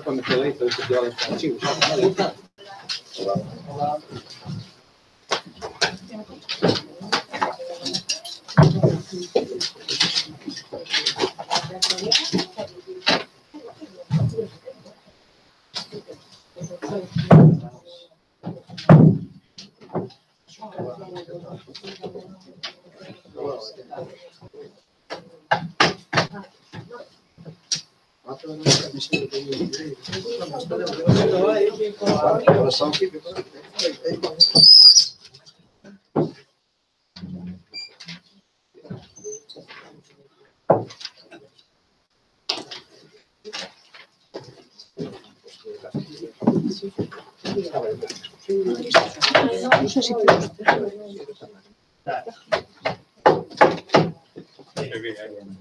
Cuando quedó ahí, pero se quedó al archivo.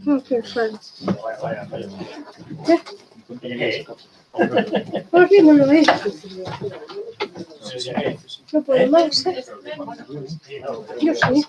Okay, fine. ¿Por qué no lo ves? No puedo más, ¿eh? Yo sí.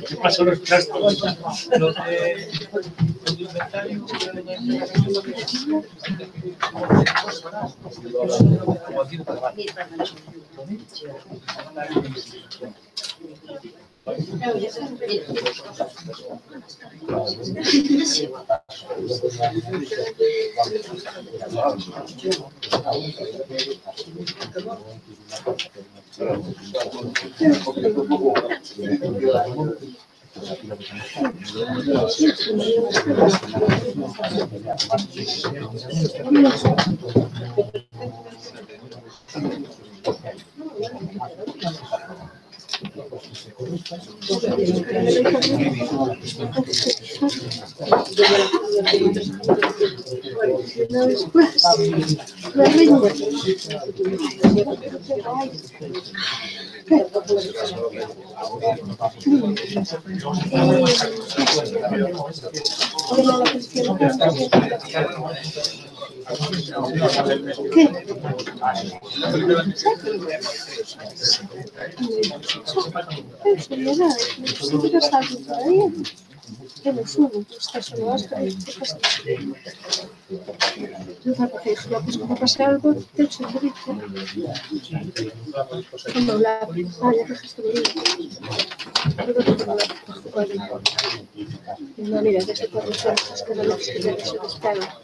¿Qué pasó los trastos? Los de inventario. No, mira, que se puede hacer que no se despega.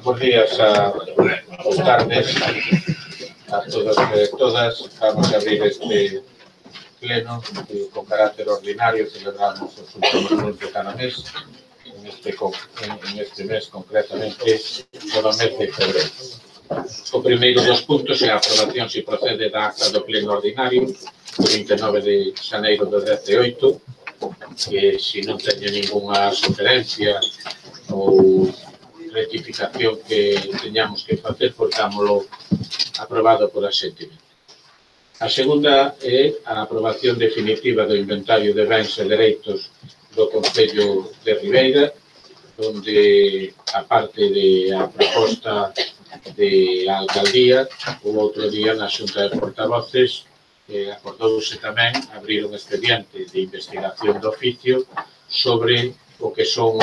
Buenos días buenas tardes a todos y todas. Vamos a abrir este pleno con carácter ordinario. Celebramos los últimos lunes de cada mes, en este mes concretamente todo o mes de febrero. O primeiro dos puntos é a aprobación se procede da acta do pleno ordinario do 29 de xaneiro do 18, que se non teña ningunha sugerencia ou rectificación que teñamos que facer, pois dámolo aprobado por asentimiento. A segunda é a aprobación definitiva do inventario de bens e dereitos do Concello de Ribeira, onde, a parte da proposta de alcaldía, o outro día na Xunta de Portavoces acordouse tamén abrir un expediente de investigación de oficio sobre o que son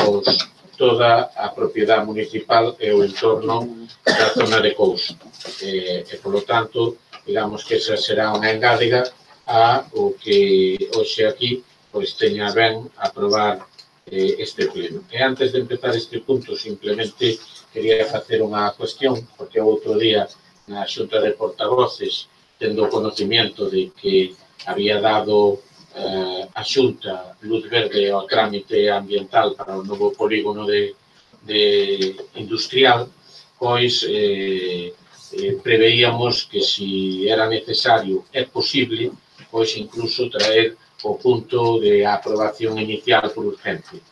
toda a propiedade municipal e o entorno da zona de Couso. E, polo tanto, digamos que esa será unha engádega a o que hoxe aquí pois teña ben aprobar este pleno. E antes de empezar este punto, simplemente quería facer unha cuestión, porque outro día na Xunta de Portavoces, tendo conocimiento de que había dado a Xunta luz verde ao trámite ambiental para o novo polígono de industrial, pois preveíamos que si era necesario e posible, pois incluso traer o punto de aprobación inicial por urgencia.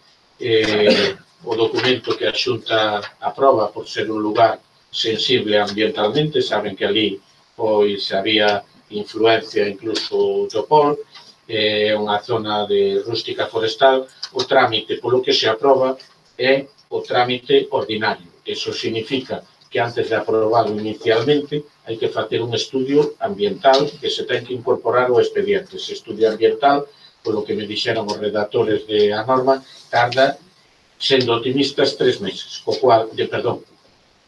O documento que a Xunta aproba por ser un lugar sensible ambientalmente, saben que ali pois había influencia incluso do POL, unha zona de rústica forestal, o trámite polo que se aproba é o trámite ordinario. Eso significa que antes de aprobarlo inicialmente hai que facer un estudio ambiental que se ten que incorporar ao expediente. Ese estudio ambiental, polo que me dixeron os redactores de a norma, tarda, sendo optimistas, 3 meses, perdón,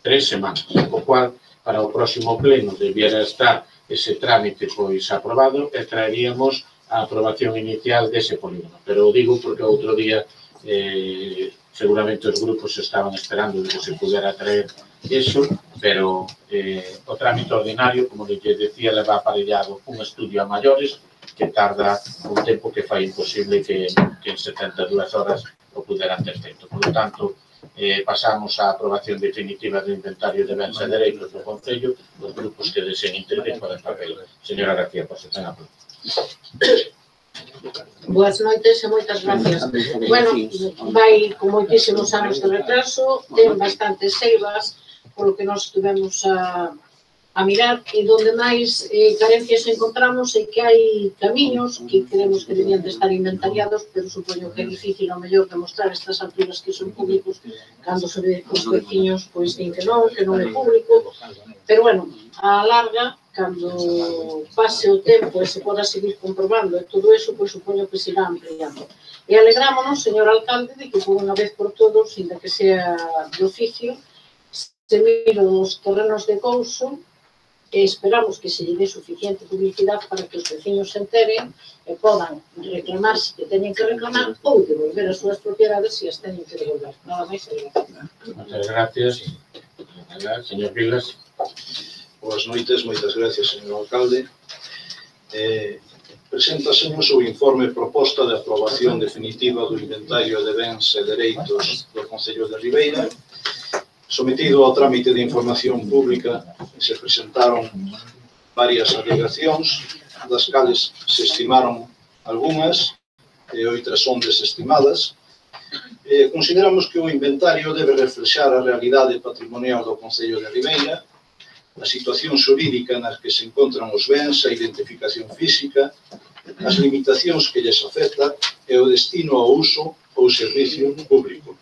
3 semanas, co cual, para o próximo pleno debiera estar ese trámite pois aprobado e traeríamos a aprobación inicial dese polígono. Pero o digo porque outro día seguramente os grupos estaban esperando que se pudera traer eso, pero o trámite ordinario, como les decía, leva aparellado un estudio a maiores que tarda un tempo que fai imposible que en 72 horas o puderan ter feito. Por lo tanto, pasamos á aprobación definitiva do inventario de bens e dereitos do Concello. Os grupos que deseen intervir poden facelo. Señora García, por se ten a palabra. Boas noites e moitas gracias. Bueno, vai con moitísimos anos de retraso, ten bastantes seivas, polo que nós estuvemos a mirar, e donde máis carencias encontramos é que hai camiños que creemos que deberían de estar inventariados, pero supoño que é difícil ao mellor demostrar estas alturas que son públicos, cando se ve que os veciños pois din que non é público, pero bueno, a larga, cando pase o tempo e se poda seguir comprobando e todo eso, pois supoño que se irá ampliando. E alegrámonos, señor alcalde, de que por unha vez por todos, sin que sea de oficio, se miren os terrenos de Couso e esperamos que se lle dé suficiente publicidade para que os veciños se enteren e podan reclamar se que teñen que reclamar ou devolver as súas propiedades se as teñen que devolver. Nada máis e gracias. Moitas gracias. Señor Vilas. Boas noites, moitas gracias, señor alcalde. Preséntasenos o informe proposta de aprobación definitiva do inventario de bens e dereitos do Concello de Ribeira. Sometido ao trámite de información pública, se presentaron varias alegacións, das cales se estimaron algunhas e outras son desestimadas. Consideramos que o inventario debe reflexar a realidade patrimonial do Concello de Ribeira, a situación xurídica nas que se encontran os bens, a identificación física, as limitacións que lles afecta e o destino ao uso ou servicio público.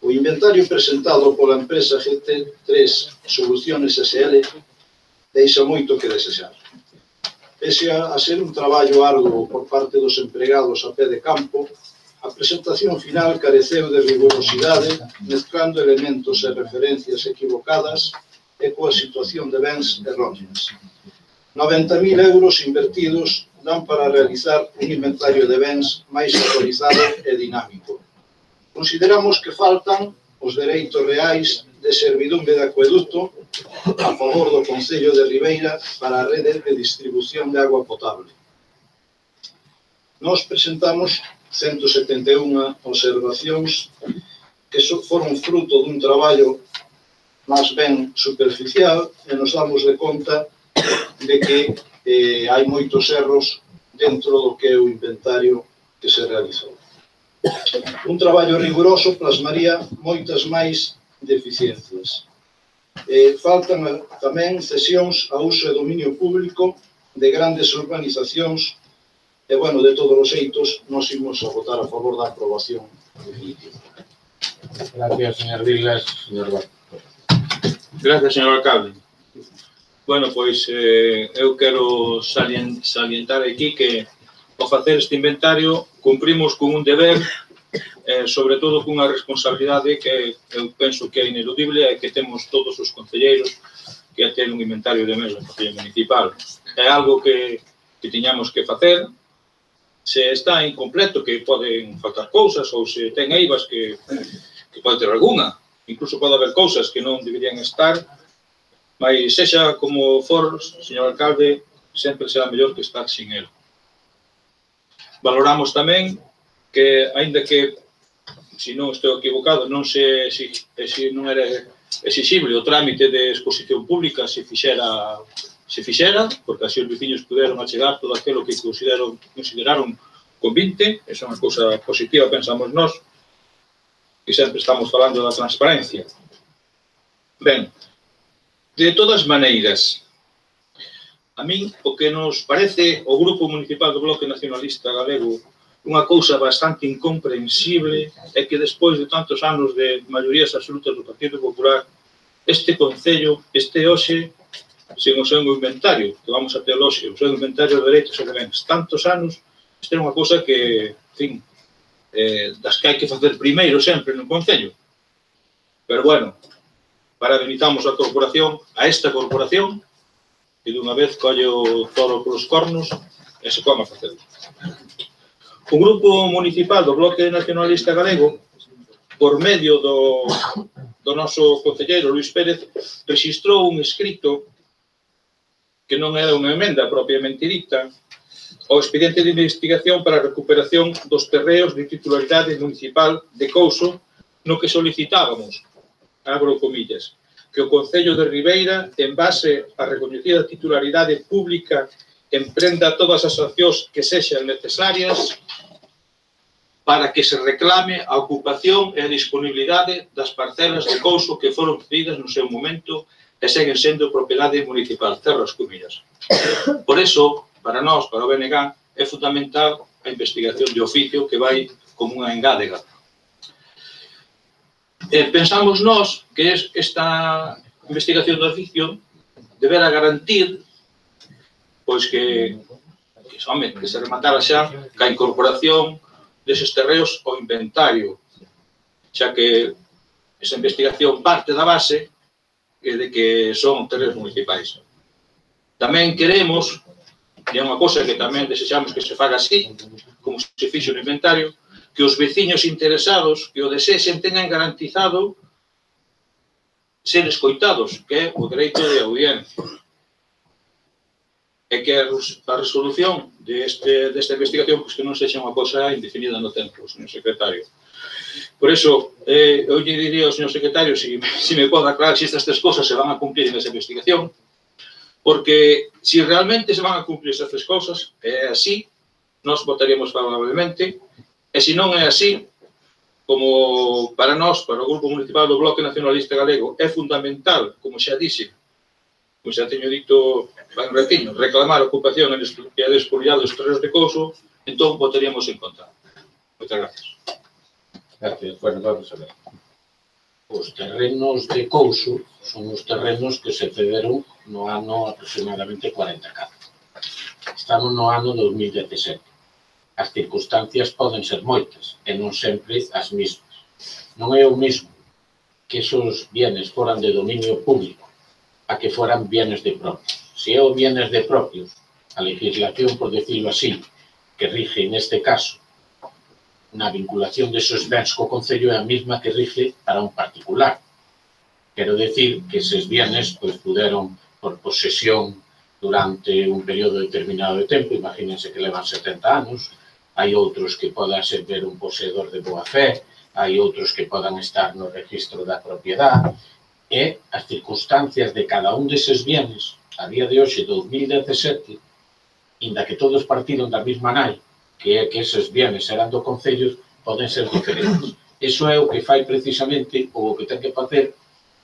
O inventario presentado pola empresa GT3 Soluciones SL deixa moito que desexar. Pese a ser un traballo arduo por parte dos empregados a pé de campo, a presentación final careceu de rigorosidade, mezclando elementos e referencias equivocadas e coa situación de bens erróneas. 90.000 euros invertidos dan para realizar un inventario de bens máis actualizado e dinámico. Consideramos que faltan os dereitos reais de servidumbre de acueduto a favor do Concello de Ribeira para a rede de distribución de agua potable. Nós presentamos 171 observacións que foron fruto dun traballo máis ben superficial e nos damos de conta de que hai moitos erros dentro do que é o inventario que se realizou. Un traballo riguroso plasmaría moitas máis deficiencias. Faltan tamén cesións a uso e dominio público de grandes urbanizacións e, bueno, de todos os xeitos, nós imos a votar a favor da aprobación definitiva. Gracias, señor Vilas. Señor Barco. Gracias, señor alcalde. Bueno, pois eu quero salientar aquí que ao facer este inventario cumprimos con un deber sobre todo cunha responsabilidade que eu penso que é ineludible e que temos todos os concelleiros que é ter un inventario de mesmo no Concello Municipal. É algo que tiñamos que facer. Se está incompleto, que poden faltar cousas, ou se ten eivas que pode ter alguna, incluso pode haber cousas que non deberían estar, mas sexa como for, señor alcalde, sempre será mellor que estar sin el. Valoramos tamén que, aínda que, se non estou equivocado, non era exixible o trámite de exposición pública se fixera, porque así os veciños puderon achegar todo aquilo que consideraron convinte, esa é unha cousa positiva, pensamos nós, que sempre estamos falando da transparencia. Ben, de todas maneiras, a min o que nos parece o Grupo Municipal do Bloque Nacionalista Galego unha cousa bastante incomprensible é que despois de tantos anos de maiorías absolutas do Partido Popular, este Concello este hoxe sen o seu inventario, que vamos a ter hoxe, o seu inventario de dereitos e deberes. Tantos anos, isto é unha cousa que, en fin, das que hai que facer primeiro sempre no Concello. Pero, bueno, parabenizamos a corporación, a esta corporación, que dunha vez colle o toro polos cornos e se pon a facer. O Grupo Municipal do Bloque Nacionalista Galego, por medio do noso concelleiro Luís Pérez, registrou un escrito que non era unha emenda propiamente dita, ao expediente de investigación para a recuperación dos terreos de titularidade municipal de Couso, no que solicitábamos, abro comillas, que o Concello de Ribeira, en base á recoñecida titularidade pública, emprenda todas as accións que sexan necesarias para que se reclame a ocupación e a disponibilidade das parcelas de Couso que foron cedidas no seu momento e seguen sendo propiedade municipal, cerro as comillas. Por eso, para nós, para o BNG, é fundamental a investigación de oficio que vai como unha engádega. Pensamos nós que esta investigación de oficio debera garantir pois que se rematara xa ca incorporación deses terreos ao inventario, xa que esa investigación parte da base de que son terreos municipais. Tamén queremos, e é unha cosa que tamén desexamos que se faga así, como se fixo no inventario, que os veciños interesados que o desexen teñan garantizado ser escoitados, que é o dereito de audiencia. E que a resolución desta investigación que non sexa unha cosa indefinida no tempo, señor secretario. Por iso, eu lle diría ao señor secretario se me pode aclarar se estas tres cosas se van a cumplir en esa investigación, porque se realmente se van a cumplir estas tres cosas, é así, nós votaríamos favorablemente, e se non é así, como para nós, para o Grupo Municipal do Bloque Nacionalista Galego, é fundamental, como xa dixe, como xa teño dito, reclamar a ocupación e a disponibilidade dos terreos de Couso, entón votaríamos en contra. Moitas gracias. Gracias. Bueno, vamos a ver. Os terrenos de Couso son os terrenos que se cederon no ano aproximadamente 44. Estamos no ano 2017. As circunstancias poden ser moitas e non sempre as mesmas. Non é o mesmo que esos bienes foran de dominio público a que foran bienes de propios. Se é o bienes de propios, a legislación, por decirlo así, que rige neste caso na vinculación desos bens co Concello é a mesma que rige para un particular. Quero decir que eses bienes puderon, por posesión durante un período determinado de tempo, imagínense que levan 70 anos, hai outros que podan ser un poseedor de boa fe, hai outros que podan estar no registro da propiedade, e as circunstancias de cada un deses bienes, a día de hoxe, 2017, inda que todos partiron da mesma nai, que é que eses bienes eran do Concello, poden ser diferentes. Iso é o que fai precisamente o que ten que facer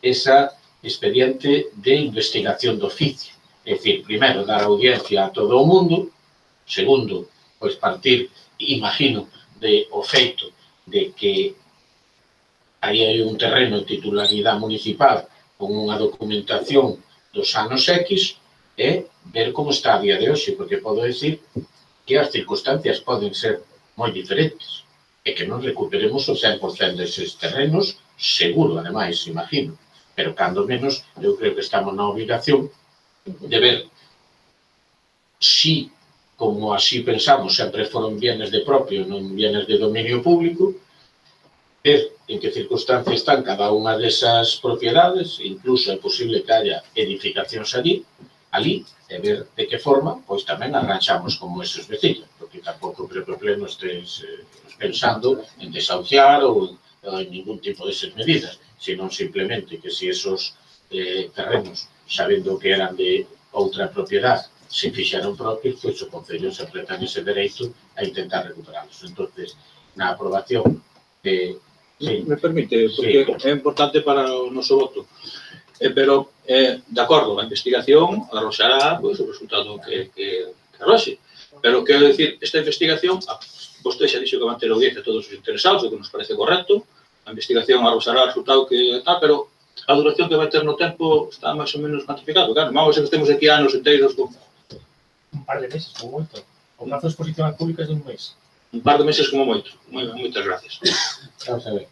esa expediente de investigación de oficio. É dicir, primeiro, dar audiencia a todo o mundo, segundo, pois partir, imagino, o feito de que aí hai un terreno de titularidade municipal con unha documentación dos anos X e ver como está a día de hoxe, porque podo decir que as circunstancias poden ser moi diferentes. e que non recuperemos o 100% deses terrenos, seguro, ademais, imagino. Pero, cando menos, eu creo que estamos na obligación de ver si, como así pensamos, sempre foron bienes de propio, non bienes de dominio público, ver en que circunstancia están cada unha desas propiedades, incluso é posible que haya edificacións ali, e ver de que forma, pois tamén arranxamos como esos vecinos, porque tampouco creo que o pleno estés pensando en desahuciar ou en ningún tipo desas medidas, sino simplemente que si esos terrenos, sabendo que eran de outra propiedade, se fixeron propios, pois o Concello se apretan ese dereito a intentar recuperarlos. Entonces, na aprobación de... Sí. Me permite, porque é importante para o noso voto. Pero, de acordo, a investigación arroxará o resultado que arroxe. Pero, quero dicir, esta investigación, vostede xa dixo que van ter audiencia a todos os interesados, o que nos parece correcto, a investigación arroxará o resultado que tal, pero a duración que vai ter no tempo está máis ou menos cuantificado. Claro, vamos a que estemos aquí anos enteiros con... Un par de meses, como moito. O plazo de exposición pública é de un mes. Un par de meses como moito. Moitas gracias. Vamos a ver.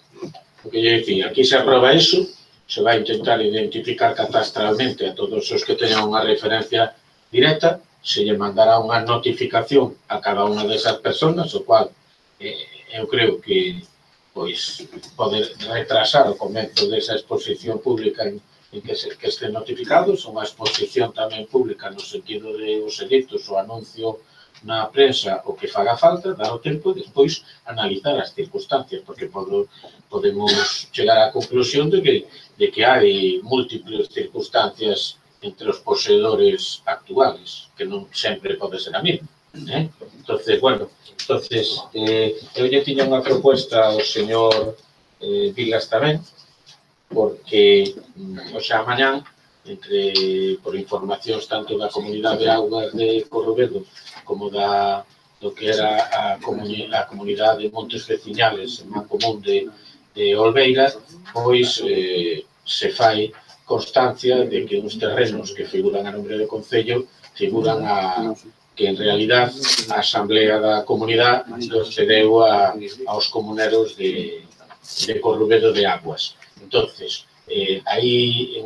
O que lle dicía, aquí se aproba iso, se vai intentar identificar catastralmente a todos os que teñan unha referencia directa, se lle mandará unha notificación a cada unha desas persoas, o cual eu creo que pois pode retrasar o comezo desa exposición pública en que estén notificados, unha exposición tamén pública no sentido de os edictos, o anuncio na prensa, o que faga falta, dar o tempo e despois analizar as circunstancias, porque podemos chegar á conclusión de que hai múltiples circunstancias entre os poseedores actuales, que non sempre pode ser a mesma. Entonces, bueno, eu lle tiña unha proposta ao señor Vilas tamén, porque hoxe a mañán, por informacións tanto da Comunidade de Augas de Corrubedo como do que era a Comunidade de Montes Veciñales en Mancomún de Olveira, pois se fai constancia de que uns terrenos que figuran a nombre do Concello figuran que en realidad a Asamblea da Comunidade los cedeu aos comuneros de Corrubedo de Aguas. Entonces, aí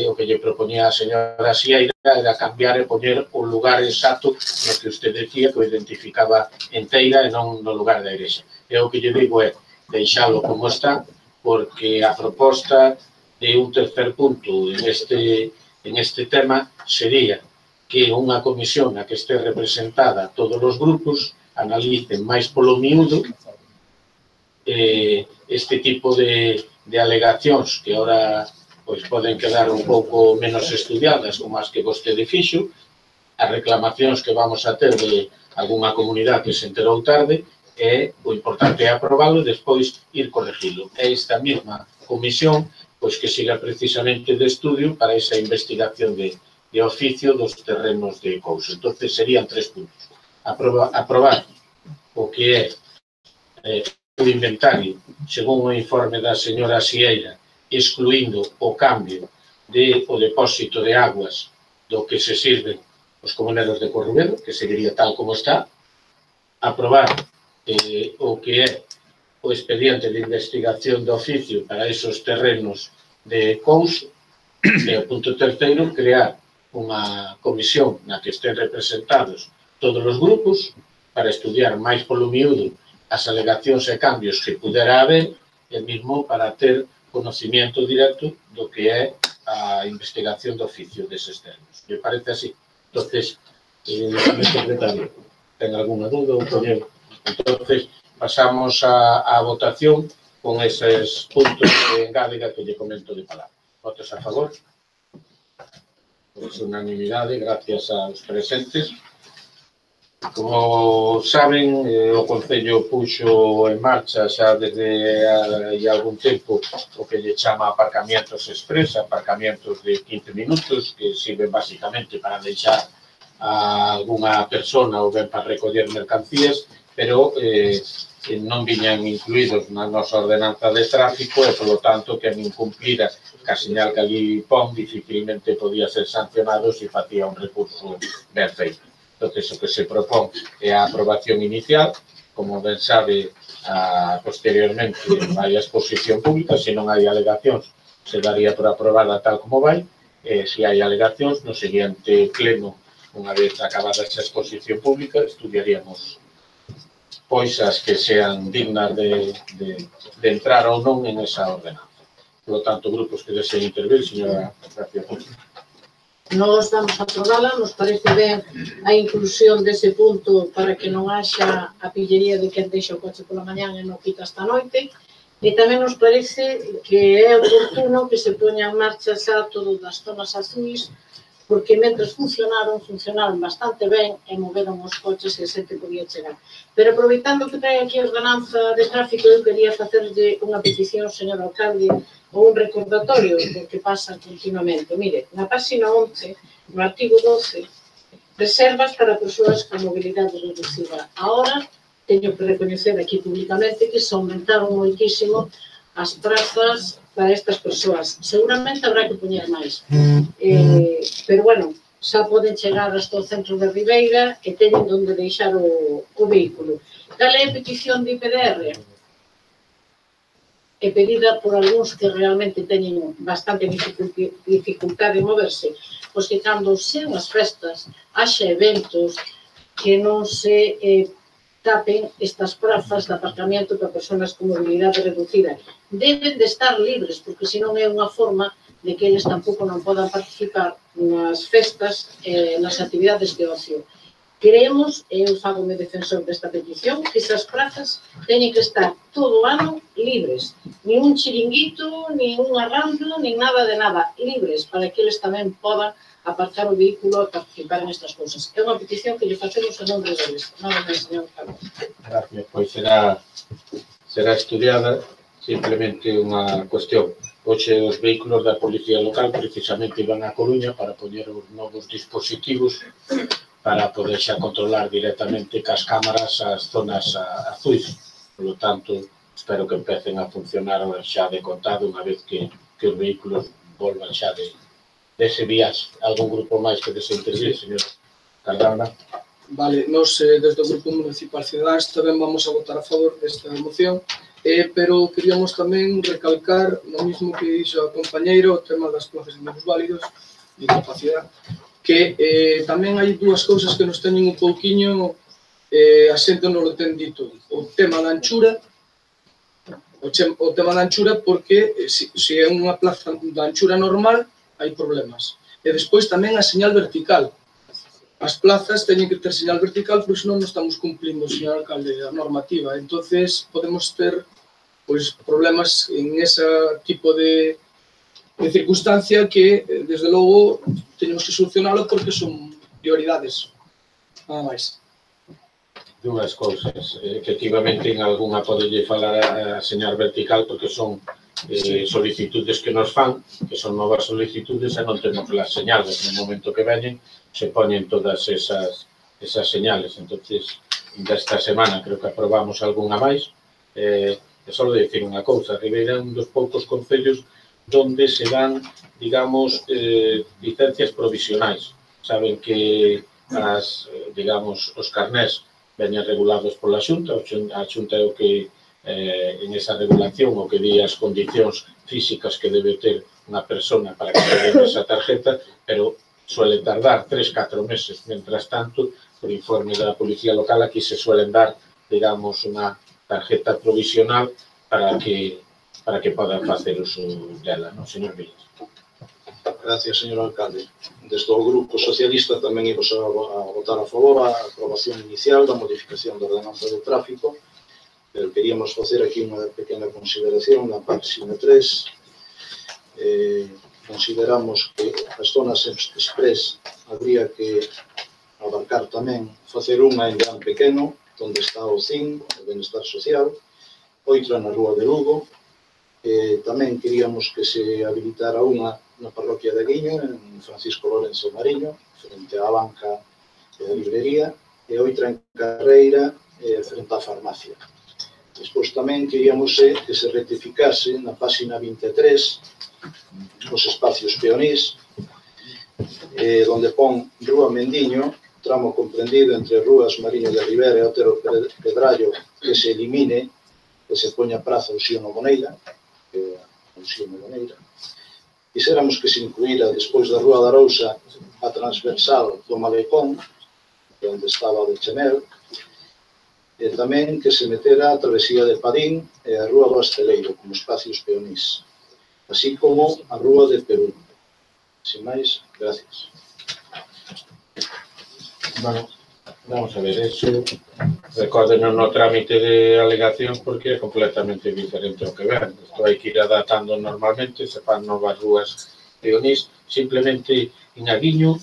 o que lle proponía a señora Sieira era cambiar e poñer o lugar exacto no que usted decía que o identificaba enteira e non no lugar da igrexa. E o que lle digo é deixalo como está, porque a proposta de un tercer punto en este tema sería que unha comisión na que este representada todos os grupos analicen máis polo miúdo este tipo de alegacións que ahora poden quedar un pouco menos estudiadas como as que vostede fixo, as reclamacións que vamos a ter de algunha comunidade que se enterou tarde, e o importante é aprobalo e despois ir corregilo. É esta mesma comisión que siga precisamente de estudio para esa investigación de oficio dos terrenos de Couso. Entonces serían 3 puntos. Aprobar o que é o inventario, según o informe da señora Sieira, excluindo o cambio do depósito de aguas do que se sirven os comuneros de Corrubedo, que seguiría tal como está. Aprobar o que é o expediente de investigación de oficio para esos terrenos de Couso. E o punto terceiro, crear unha comisión na que estén representados todos os grupos para estudiar máis polo miúdo as alegacións e cambios que pudera haber, e mesmo para ter conocimiento directo do que é a investigación de oficio deses termos. Me parece así. Entonces, señor secretario, ten alguna dúda ou poñemos? Entonces, pasamos a votación con eses puntos de engádega que lle comento de palabra. Votos a favor? Por unanimidade, gracias aos presentes. Como saben, o Concello puxo en marcha xa desde hai algún tempo o que lle chama aparcamientos express, aparcamientos de 15 minutos, que sirven basicamente para deixar a algunha persona ou ben para recoller mercancías, pero non viñan incluídos na nosa ordenanza de tráfico e, polo tanto, que non incumplira ca señal que ali pon, dificilmente podía ser sancionado se facía un recurso ben feito. Entonces, o que se propón é a aprobación inicial como ben sabe, posteriormente vai a exposición pública, se non hai alegacións, se daría por aprobada tal como vai, se hai alegacións, no seguinte pleno, unha vez acabada esa exposición pública, estudiaríamos pois as que sean dignas de entrar ou non en esa ordenanza. Por lo tanto, grupos que deseen intervir, señora García Ponce. Nos vamos a aprobala, nos parece ben a inclusión dese punto para que non haxa a pillería de quen deixa o coche pola mañán e non quita hasta a noite, e tamén nos parece que é oportuno que se poña en marcha xa todo das zonas azuis, porque mentres funcionaron bastante ben e moveron os coches e a xente podía chegar. Pero aproveitando que trae aquí a ordenanza de tráfico, eu quería facerlle unha petición, señor alcalde, ou un recordatorio, porque pasa continuamente. Mire, na página 11, no artigo 12, reservas para persoas con mobilidade reducida. Ahora, teño que recoñecer aquí públicamente que se aumentaron moitísimo as prazas para estas persoas. Seguramente habrá que poñer máis. Pero, bueno, xa poden chegar hasta o centro de Ribeira e teñen onde deixar o vehículo. Cal é a petición de IPDR? É pedida por algúns que realmente teñen bastante dificultade en moverse, pois que cando sean as festas, haxa eventos que non se tapen estas prazas de aparcamiento para persoas con mobilidade reducida. Deben de estar libres, porque senón é unha forma de que eles tampouco non podan participar nas festas, nas actividades de ocio. Creemos, e eu fago-me defensor desta petición, que esas prazas teñen que estar todo o ano libres. Nin un chiringuito, nin unha rambla, nin nada de nada. Libres, para que eles tamén podan aparcar o vehículo e participar en estas cousas. É unha petición que lle facemos en nombre deles. Nada máis, señor Carlos. Gracias, pois será estudiada simplemente unha cuestión. Hoxe os vehículos da Policía Local precisamente iban a Coruña para poñer os novos dispositivos para poder xa controlar directamente cas cámaras as zonas azuis. Por lo tanto, espero que empecen a funcionar xa de contado unha vez que os vehículos volvan xa dese viaxe. Algún grupo máis que dese intervir, señor Cardona? Vale, nos desde o Grupo Municipal Ciudadanos tamén vamos a votar a favor desta moción, pero queríamos tamén recalcar o mismo que dixo a compañeira, o tema das plazas de minusválidos e capacidade, que tamén hai dúas cousas que nos teñen un pouquiño, a xente non lo ten dito, o tema da anchura, porque se é unha plaza da anchura normal, hai problemas. E despois tamén a señal vertical. As plazas teñen que ter señal vertical, porque senón non estamos cumplindo, señor alcalde, a normativa. Entonces, podemos ter problemas en ese tipo de circunstancia que, desde logo, tenemos que solucionalo porque son prioridades. Nada máis. Dúas cousas. Efectivamente, en algunha podelle falar a señal vertical porque son solicitudes que nos fan, que son novas solicitudes e non temos las señales. No momento que veñen, se poñen todas esas señales. Entonces, desta semana creo que aprobamos algunha máis. E só dicir unha cousa, Ribeira é un dos poucos concellos donde se dan, digamos, licencias provisionais. Saben que os carnés veñen regulados pola Xunta, a Xunta é o que en esa regulación o que di as condicións físicas que debe ter unha persona para que se dé esa tarjeta, pero suele tardar 3-4 meses. Mientras tanto, por informe da Policía Local, aquí se suelen dar, digamos, unha tarjeta provisional para que podan facer uso dela, non, señor Villas? Gracias, señor alcalde. Desde o Grupo Socialista tamén imos a votar a favor a aprobación inicial da modificación da ordenanza de tráfico, pero queríamos facer aquí unha pequena consideración na página 3. Consideramos que as zonas express habría que abarcar tamén, facer unha en gran pequeno, onde está o CIN, o Benestar Social, outra na Rúa de Lugo. Tamén queríamos que se habilitara unha na parroquia de Guiño, en Francisco Lorenzo Mariño, frente á banca e a librería, e outra en Carreira, frente á farmacia. Despois tamén queríamos que se rectificase na página 23 os espacios peonís, onde pon Rúa Mendiño, tramo comprendido entre Rúas Mariño de Rivera e Otero Pedrallo que se elimine, que se poña praza Uxío Nogueira, que é Uxío Nogueira. Quixéramos que se incluíra despois da Rúa da Arousa a transversal do Malecón, onde estaba o de Chenel, e tamén que se metera a travesía de Padín e a Rúa do Asteleiro como espacios peonís, así como a Rúa de Perú. Sin máis, gracias. Bueno, vamos a ver, eso recórdenos no trámite de alegación porque é completamente diferente ao que ven. Isto hai que ir adaptando normalmente, se fan novas rúas peonís, simplemente en Aguiño,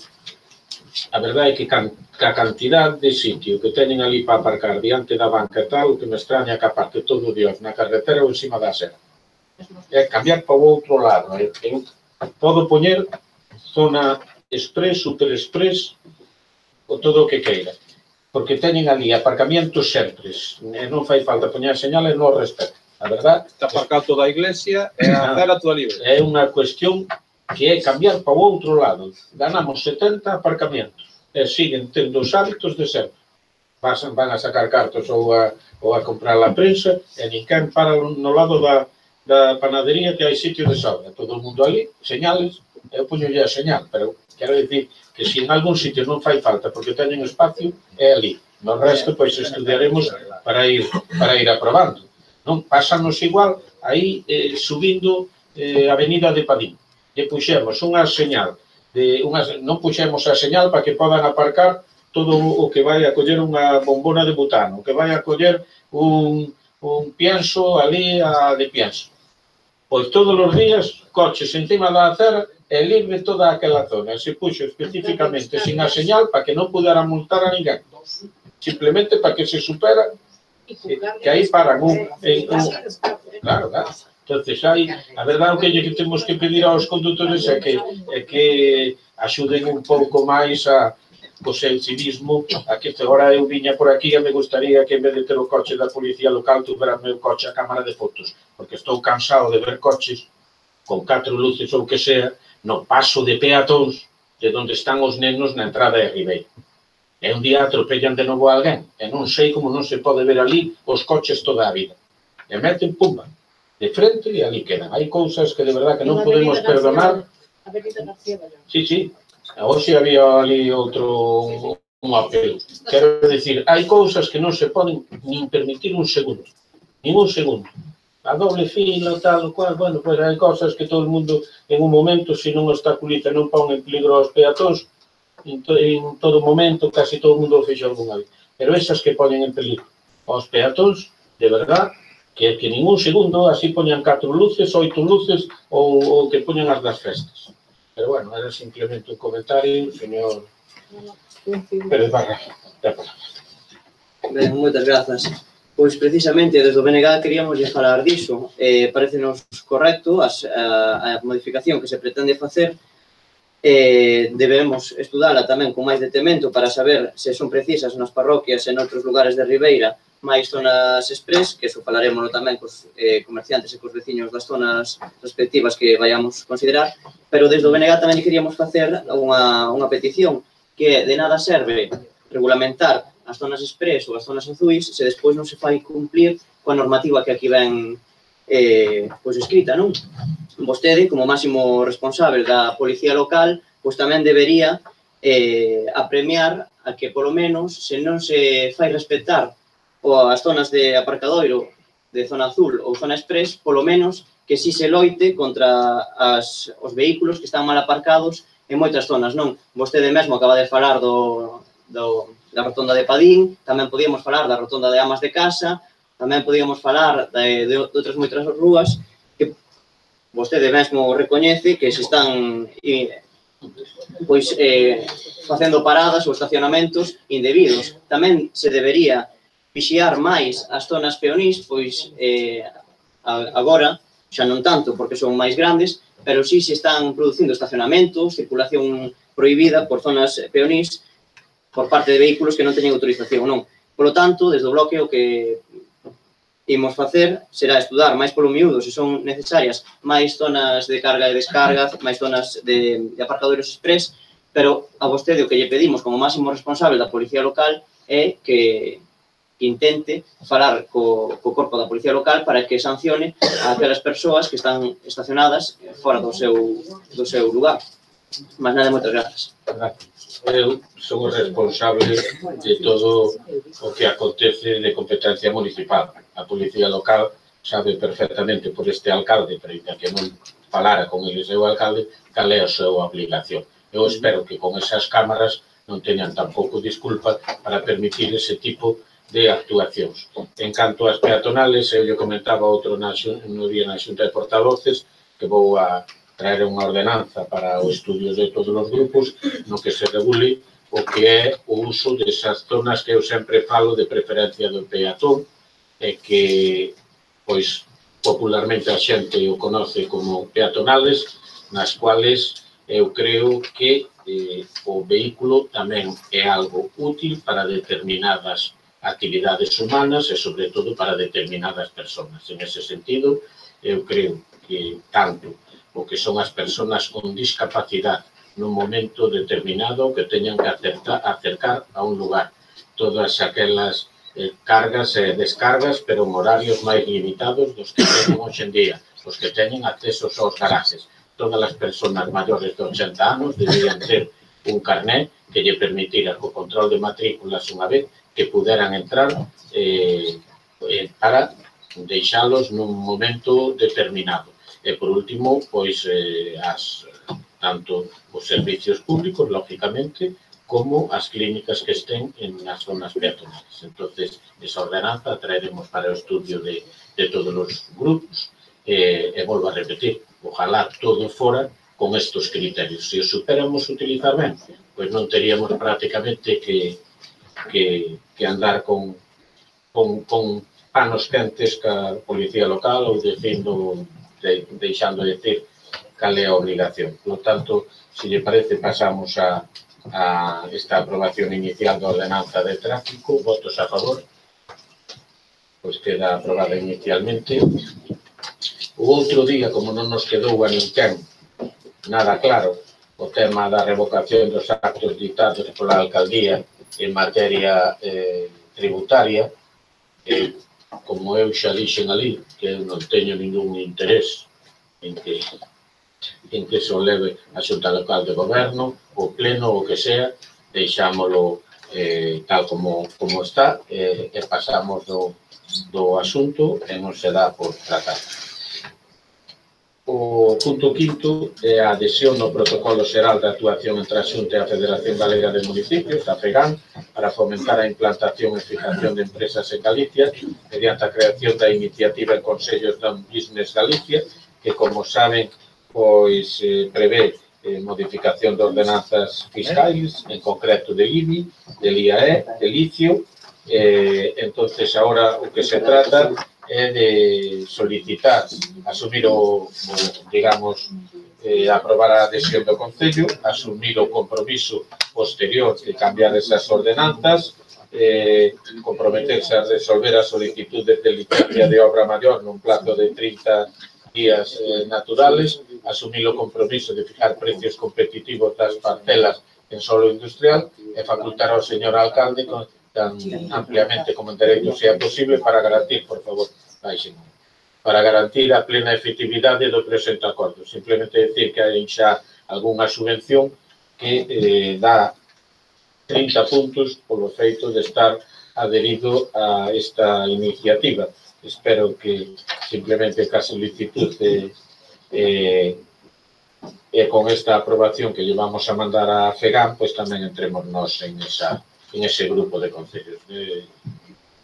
a verdade é que a cantidad de sitio que teñen ali para aparcar diante da banca e tal, o que me extraña que aparte todo Dios na carretera ou encima da acera. É cambiar para o outro lado. Podo poñer zona express, super express, ou todo o que queira. Porque teñen ali aparcamientos sempre. E non fai falta poñer señal e non respeto. A verdade, Está aparcado toda a iglesia e a acera toda libre. é unha cuestión que é cambiar para o outro lado. Ganamos 70 aparcamientos e siguen tendo os hábitos de sempre. Van a sacar cartos ou a comprar a prensa e ninguén para no lado da panadería que hai sitio de sobra. Todo o mundo ali, señales, eu poñolle a señal, pero quero dicir que se en algún sitio non fai falta porque teñen espacio, é ali. No resto, pois, estudiaremos para ir aprobando. Non pásanos igual aí subindo a avenida de Padín. E puxemos unha señal, non puxemos a señal para que podan aparcar todo o que vai a coller unha bombona de butano, o que vai a coller un pienso ali de pienso. Pois todos os días, coches encima da acera e libre toda aquela zona. Se puxo especificamente sin a señal para que non puderan multar a ninguén. Simplemente para que se supera que aí paran Claro. Entonces, a verdade, o que temos que pedir aos condutores é que axuden un pouco máis o seu civismo, a que agora eu viña por aquí e me gustaría que en vez de ter o coche da policía local tuvera o meu coche a cámara de fotos, porque estou cansado de ver coches con 4 luces ou que sea no paso de peatóns de onde están os nenos na entrada de Ribeira. E un día atropellan de novo a alguén e non sei como non se pode ver ali os coches toda a vida. E meten pumba de frente e ali quedan. Hai cousas que de verdad que non podemos perdonar. Sí. Hoxe había ali outro un apelo. Quero dicir, hai cousas que non se poden nin permitir un segundo. Nin un segundo. A doble fila, tal, cual, bueno, pois hai cousas que todo o mundo en un momento, se non obstaculiza, non pon en peligro aos peatóns, en todo momento, casi todo o mundo o fixo algunha vez. Pero esas que ponen en peligro aos peatóns, de verdad, que ningún segundo así poñan 4 luces, 8 luces ou que poñan as das festas. Pero bueno, era simplemente un comentario, señor Pérez Barra. Ben, moitas grazas. Pois precisamente desde o BNG queríamos falar diso. Parecenos correcto a modificación que se pretende facer. Debemos estudala tamén con máis detemento para saber se son precisas nas parroquias e noutros lugares de Ribeira máis zonas express, que eso falaremos tamén cos comerciantes e cos veciños das zonas respectivas que vayamos considerar, pero desde o BNG tamén queríamos facer unha petición que de nada serve regulamentar as zonas express ou as zonas azuis se despois non se fai cumplir coa normativa que aquí ven pois escrita, non? Vostede, como máximo responsable da policía local, pois tamén debería apremiar a que, polo menos, se non se fai respetar as zonas de aparcadoiro de zona azul ou zona express, polo menos que si se loite contra os vehículos que están mal aparcados en moitas zonas, non? Vostede mesmo acaba de falar da rotonda de Padín, tamén podíamos falar da rotonda de Amas de Casa, tamén podíamos falar de outras moitas rúas que vostede mesmo recoñece que se están facendo paradas ou estacionamentos indebidos. Tamén se debería vixiar máis as zonas peonís, pois agora, xa non tanto porque son máis grandes, pero sí se están producindo estacionamentos, circulación prohibida por zonas peonís por parte de vehículos que non teñen autorización, non. Por lo tanto, desde o bloque o que imos facer será estudar máis polo miúdo se son necesarias máis zonas de carga e descarga, máis zonas de aparcadoiros express, pero a vostede o que lle pedimos como máximo responsable da Policía Local é que intente falar co corpo da Policía Local para que sancione a aquelas persoas que están estacionadas fora do seu lugar. Mas nada, moitas grazas. Eu son o responsable de todo o que acontece de competencia municipal. A Policía Local sabe perfectamente por este alcalde, pero ainda que non falara con el seu alcalde, cal é a súa obligación. Eu espero que con esas cámaras non teñan tampouco disculpa para permitir ese tipo de actuacións. En canto ás peatonales, eu lle comentaba outro no día na Xunta de Portavoces que vou a traer unha ordenanza para o estudio de todos os grupos no que se regule o que é o uso desas zonas que eu sempre falo de preferencia do peatón e que, pois, popularmente a xente o conoce como peatonales, nas cuales eu creo que o vehículo tamén é algo útil para determinadas actividades humanas e, sobre todo, para determinadas persoas. En ese sentido, eu creo que tanto o que son as persoas con discapacidade nun momento determinado que teñan que acercar a un lugar. Todas aquelas cargas e descargas, pero en horarios máis limitados dos que teñen hoxe en día, os que teñen accesos aos garaxes. Todas as persoas maiores de 80 anos deberían ter un carné que lle permitira co control de matrículas unha vez que puderan entrar para deixalos nun momento determinado. E, por último, pois, tanto os servicios públicos, lógicamente, como as clínicas que estén nas zonas peatonales. Entonces, esa ordenanza traeremos para o estudio de todos os grupos e volvo a repetir, ojalá todo fora con estos criterios. Se os superamos utilizar ben, pois non teríamos prácticamente que andar con panos quentes ca Policía Local ou deixando de decir cal é a obligación. Por tanto, se lle parece, pasamos a esta aprobación inicial da ordenanza de tráfico. Votos a favor. Pois queda aprobada inicialmente. O outro día, como non nos quedou a ninguén nada claro o tema da revocación dos actos dictados pola alcaldía en materia tributaria, como eu xa dixen ali, que eu non teño ningún interés en que se o leve a Xunta Local de Goberno, o Pleno, o que sea, deixámolo tal como está e pasamos do asunto e non se dá por tratar. O punto quinto é a adhesión ao protocolo xeral de actuación entre a Xunta e a Federación Galega de Municipios, a FEGAM, para fomentar a implantación e fijación de empresas en Galicia mediante a creación da iniciativa en Consellos da Business Galicia, que, como saben, pois prevé modificación de ordenanzas fiscais, en concreto del IBI, del IAE, del ICIO. Entonces, ahora o que se trata é de solicitar, asumir aprobar a adhesión do Concello, asumir o compromiso posterior de cambiar esas ordenanzas, comprometerse a resolver as solicitudes de licencia de obra maior nun plazo de 30 días naturales, asumir o compromiso de fijar precios competitivos das parcelas en solo industrial e facultar ao señor alcalde tan ampliamente como en dereito sea posible para garantir, por favor, para garantir a plena efectividade do presente acordo. Simplemente decir que hai xa algunha subvención que dá 30 puntos polo feito de estar adherido a esta iniciativa. Espero que simplemente ca solicitud e con esta aprobación que llevamos a mandar a FEGAM, pois tamén entremos nós en ese grupo de concellos.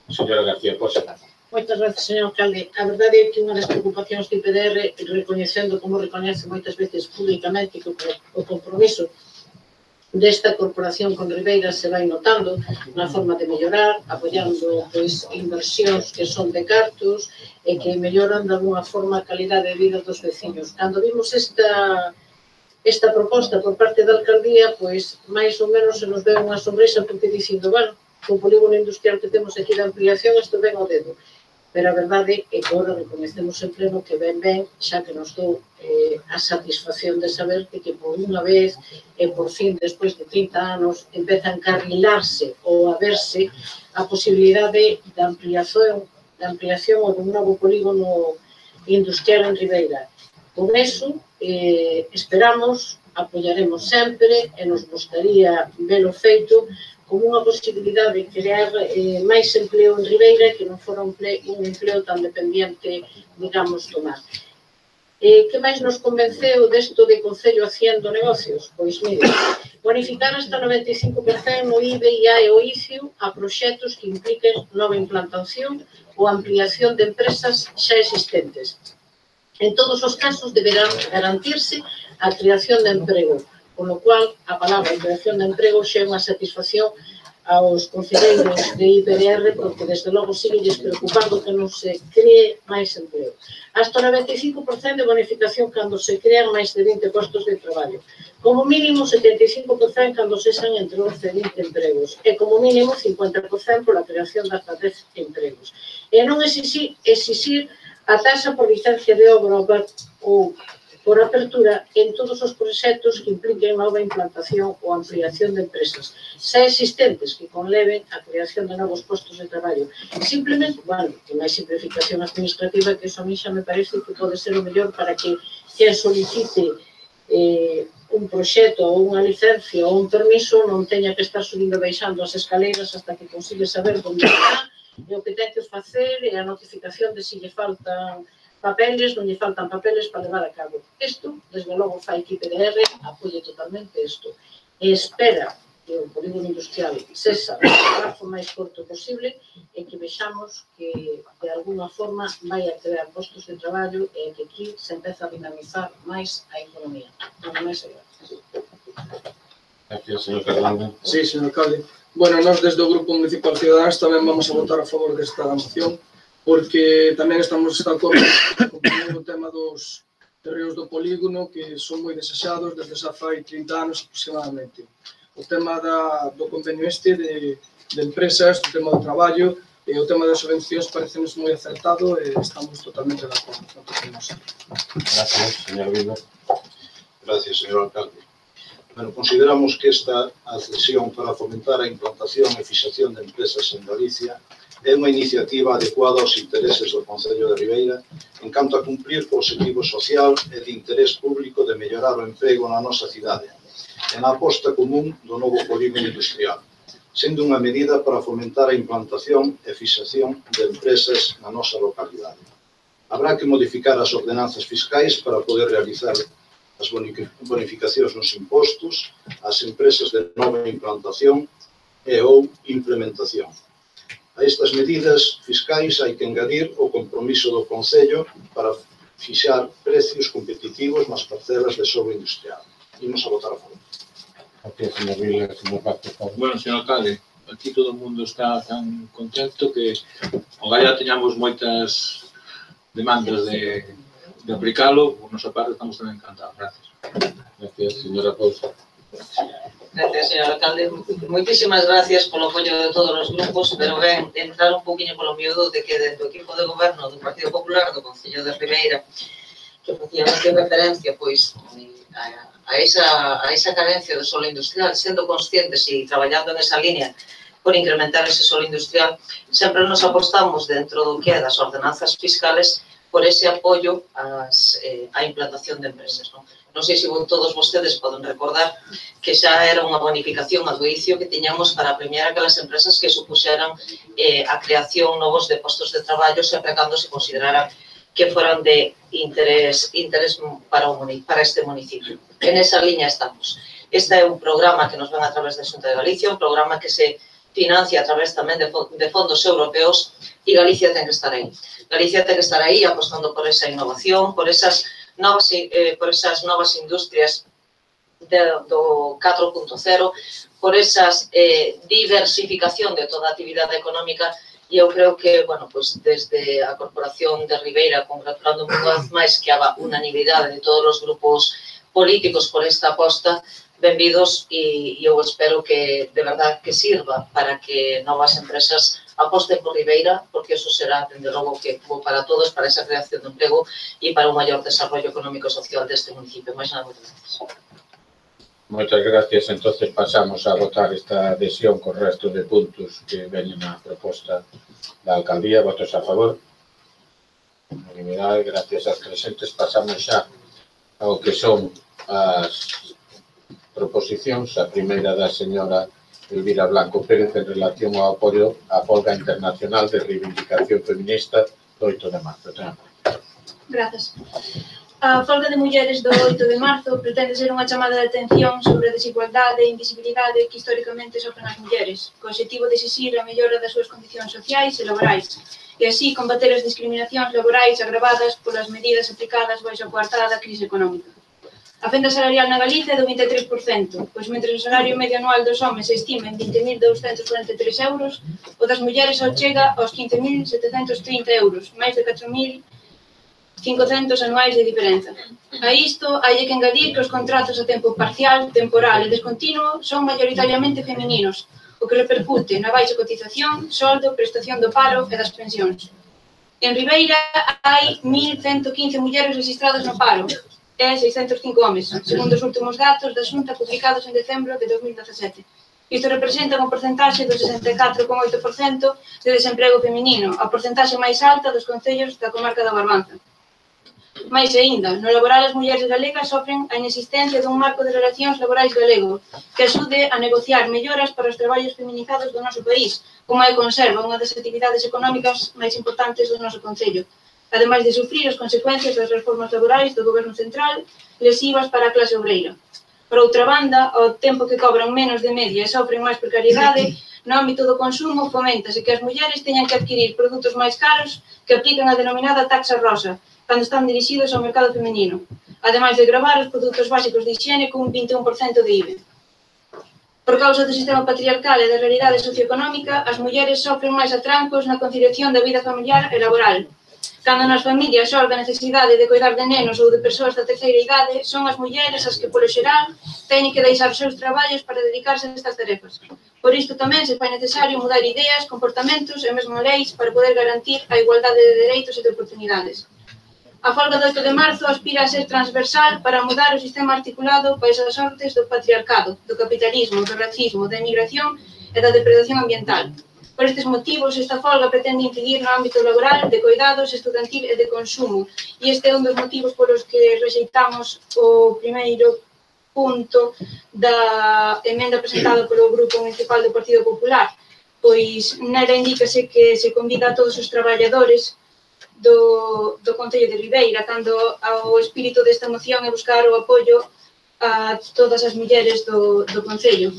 Señora García Posa. Moitas gracias, señor alcalde. A verdade é que unha das preocupacións do IPDR, recoñecendo como recoñece moitas veces públicamente que o compromiso desta corporación con Ribeira se vai notando na forma de mellorar, apoiando inversións que son de cartos e que melloran de alguna forma a calidade de vida dos veciños. Cando vimos esta proposta por parte da alcaldía, pois máis ou menos se nos deu unha sonrisa porque dicindo, bueno, o polígono industrial que temos aquí de ampliación, isto ven ao dedo. pero a verdade é que agora reconhecemos en pleno que ben, xa que nos dou a satisfacción de saber que por unha vez e por fin, despois de 30 anos, empeza a encarrilarse ou a verse a posibilidade de ampliación ou dun novo polígono industrial en Ribeira. Con eso, esperamos, apoiaremos sempre e nos gustaría velo feito como unha posibilidade de crear máis empleo en Ribeira que non fora un empleo tan dependiente, digamos, do mar. Que máis nos convenceu desto de Concello Haciendo Negocios? Pois, mire, bonificar hasta 95% no IBI e o ICIO a proxectos que impliquen nova implantación ou ampliación de empresas xa existentes. En todos os casos deberán garantirse a creación de emprego, con lo cual a palabra creación de emprego xa é unha satisfacción aos concelleiros de IPDR porque desde logo síguelles preocupando que non se cree máis emprego. Hasta 95% de bonificación cando se crean máis de 20 postos de traballo. Como mínimo 75% cando cesen entre 11 e 20 empregos e como mínimo 50% pola creación de hasta 10 empregos. E non exixir a taxa por licencia de obra ou por apertura en todos os proxectos que impliquen nova implantación ou ampliación de empresas, xa existentes que conleven a creación de novos postos de traballo. Simplemente, bueno, que máis simplificación administrativa, que eso a mí xa me parece que pode ser o mellor para que quen solicite un proxecto ou unha licencia ou un permiso non teña que estar subindo e baixando as escaleiras hasta que consigue saber onde está e o que ten que facer e a notificación de se lle faltan papeles, non lle faltan papeles para levar a cabo. Isto, desde logo, fai que IPDR apoie totalmente isto. E espera que o polígono industrial sexa o prazo máis corto posible e que vexamos que, de alguna forma, vai a crear postos de traballo e que aquí se empeza a dinamizar máis a economía. Non máis é gracias. Gracias, señor Carlanga. Sí, señor alcalde. Bueno, nós desde o Grupo Municipal Ciudadanos tamén vamos a votar a favor desta moción porque tamén estamos de acordo con o tema dos terreos do polígono que son moi desexados desde xa fai 30 anos aproximadamente. O tema do convenio de empresas, o tema do traballo e o tema das subvencións parecenos moi acertado e estamos totalmente de acordo. Gracias, señor Vila. Gracias, señor alcalde. Bueno, consideramos que esta accesión para fomentar a implantación e fixación de empresas en Galicia é unha iniciativa adecuada aos intereses do Concello de Ribeira en canto a cumplir co objetivo social e de interés público de mellorar o emprego na nosa cidade e na aposta común do novo polígono industrial, sendo unha medida para fomentar a implantación e fixación de empresas na nosa localidade. Habrá que modificar as ordenanzas fiscais para poder realizar as bonificacións nos impostos ás empresas de nova implantación e ou implementación. A estas medidas fiscais hai que engadir o compromiso do Concello para fixar precios competitivos nas parcelas de solo industrial. Imos a votar a favor. Gracias, señor Vila. Señor Pacto. Bueno, señor alcalde, aquí todo o mundo está tan contento que ojalá teñamos moitas demandas de aplicalo, por nosa parte estamos tamén encantados. Gracias. Gracias, señora Pousa. Gracias, señor alcalde. Moitísimas gracias polo apoio de todos os grupos, pero ben, entrar un poquinho polo miúdo de que dentro do equipo de goberno do Partido Popular do Concello de Ribeira que facían aquí referencia pois a esa carencia de solo industrial, sendo conscientes e traballando nesa línea por incrementar ese solo industrial, sempre nos apostamos dentro do que é das ordenanzas fiscales por ese apoio á implantación de empresas, non? Non sei se todos vostedes poden recordar que xa era unha bonificación a do ICIO que tiñamos para premiar aquelas empresas que supuxeran a creación novos de postos de traballo sempre cando se considerara que foran de interés para este municipio. En esa liña estamos. Este é un programa que nos ven a través da Xunta de Galicia, un programa que se financia a través tamén de fondos europeos e Galicia ten que estar aí. Galicia ten que estar aí apostando por esa innovación, por esas novas industrias do 4.0, por esa diversificación de toda a actividade económica e eu creo que, bueno, pues desde a Corporación de Ribeira, congratulando unha vez máis que haga unanimidade de todos os grupos políticos por esta aposta, benvidos e eu espero que, de verdad, que sirva para que novas empresas aposten por Ribeira, porque eso será, dende logo, que bo para todos, para esa creación de emprego e para un maior desarrollo económico e social deste municipio. Máis nada, moitas gracias. Moitas gracias. Entonces pasamos a votar esta adhesión con resto de puntos que veñen na proposta da alcaldía. Votos a favor. Unanimidade. Gracias aos presentes. Pasamos xa ao que son as proposicións. A primeira da señora Elvira Blanco Pérez en relación ao apoio á folga internacional de reivindicación feminista do 8 de marzo. Grazas. A folga de mulleres do 8 de marzo pretende ser unha chamada de atención sobre a desigualdade e invisibilidade que históricamente sofren as mulleres, co objetivo de exixir a mellora das súas condicións sociais e laborais, e así combater as discriminacións laborais agravadas polas medidas aplicadas baixo a coartada da crise económica. A fenda salarial na Galicia é do 23%, pois mentre o salario medio anual dos homes se estima en 20.243 euros, o das mulleres só chega aos 15.730 euros, máis de 4.500 anuais de diferenza. A isto, hai que engadir que os contratos a tempo parcial, temporal e descontinuo son maioritariamente femininos, o que repercute na baixa cotización, soldo, prestación do paro e das pensións. En Ribeira hai 1.115 mulleres registradas no paro, e 605 homes, segundo os últimos datos da Xunta publicados en decembro de 2017. Isto representa unha porcentaxe do 64,8% de desemprego feminino, a porcentaxe máis alta dos concellos da comarca da Barbanza. Mais aínda, no laboral as mulleres galegas sofren a inexistencia dun marco de relacións laborais galego que axude a negociar melloras para os traballos feminizados do noso país, como é conserva unha das actividades económicas máis importantes do noso concello, ademais de sufrir as consecuencias das reformas laborais do goberno central lesivas para a clase obreira. Por outra banda, ao tempo que cobran menos de media e sofren máis precariedade, no ámbito do consumo foméntase que as mulleres teñan que adquirir produtos máis caros que aplican a denominada taxa rosa, cando están dirixidos ao mercado feminino, ademais de gravar os produtos básicos de higiene con un 21% de IVA. Por causa do sistema patriarcal e da realidade socioeconómica, as mulleres sofren máis atrancos na conciliación da vida familiar e laboral. Cando nas familias xorde a necesidade de coidar de nenos ou de persoas da terceira idade, son as mulleres as que, polo xeral, teñen que deixar os seus traballos para dedicarse a estas tarefas. Por isto tamén se fai necesario mudar ideas, comportamentos e mesmo leis para poder garantir a igualdade de dereitos e de oportunidades. A folga do 8 de marzo aspira a ser transversal para mudar o sistema articulado para esas sortes do patriarcado, do capitalismo, do racismo, da emigración e da depredación ambiental. Por estes motivos, esta folga pretende incidir no ámbito laboral, de coidados, estudantil e de consumo. E este é un dos motivos polos que rexeitamos o primeiro punto da emenda presentada polo Grupo Municipal do Partido Popular, pois nela indícase que se convida a todos os traballadores do Concello de Ribeira, cando o espírito desta moción é buscar o apoio a todas as mulleres do Concello.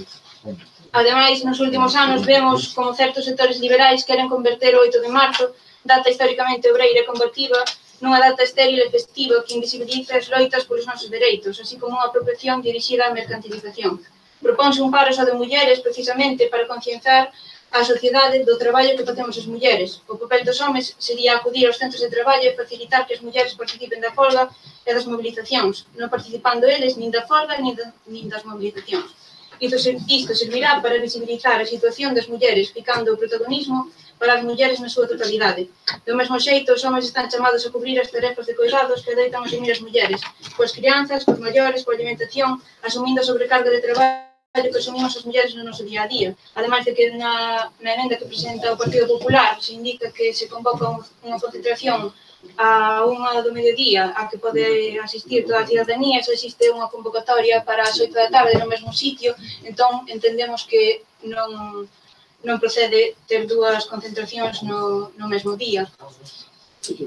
Ademais, nos últimos anos vemos como certos sectores liberais queren converter o 8 de marzo, data históricamente obreira e combativa, nunha data estéril e festiva que invisibiliza as loitas polos nosos dereitos, así como unha apropiación dirixida á mercantilización. Proponse un paro só de mulleres, precisamente, para concienciar a sociedade do traballo que facemos as mulleres. O papel dos homes sería acudir aos centros de traballo e facilitar que as mulleres participen da folga e das mobilizacións, non participando eles nin da folga nin das mobilizacións. Isto servirá para visibilizar a situación das mulleres, ficando o protagonismo para as mulleres na súa totalidade. Do mesmo xeito, os homens están chamados a cubrir as tarefas de coidados que adoitan asumir as mulleres, coas crianzas, cos maiores, coa alimentación, asumindo a sobrecarga de traballo que asumimos as mulleres no noso día a día. Ademais de que na emenda que presenta o Partido Popular se indica que se convoca unha concentración a unha do mediodía a que pode asistir toda a cidadanía, se existe unha convocatoria para as 8 da tarde no mesmo sitio, entón entendemos que non procede ter dúas concentracións no mesmo día.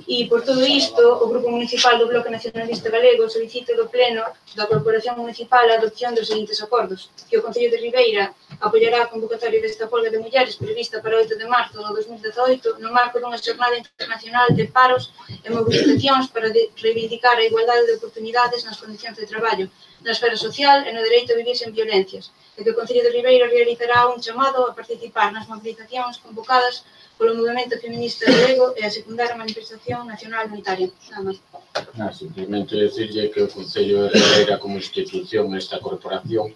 E por todo isto, o Grupo Municipal do Bloque Nacionalista Galego solicita do Pleno da Corporación Municipal a adopción dos seguintes acordos: que o Concello de Ribeira apoiará a convocatoria desta folga de mulleres prevista para o 8 de marzo do 2018 no marco dunha xornada internacional de paros e mobilizacións para reivindicar a igualdade de oportunidades nas condicións de traballo, na esfera social e no dereito a vivir sen violencias, e que o Concello de Ribeira realizará un chamado a participar nas movilizacións convocadas polo movimento feminista galego e a secundar a manifestación nacional unitaria. Nada máis. Simplemente decirlle que o Concello de Ribeira como institución, esta corporación,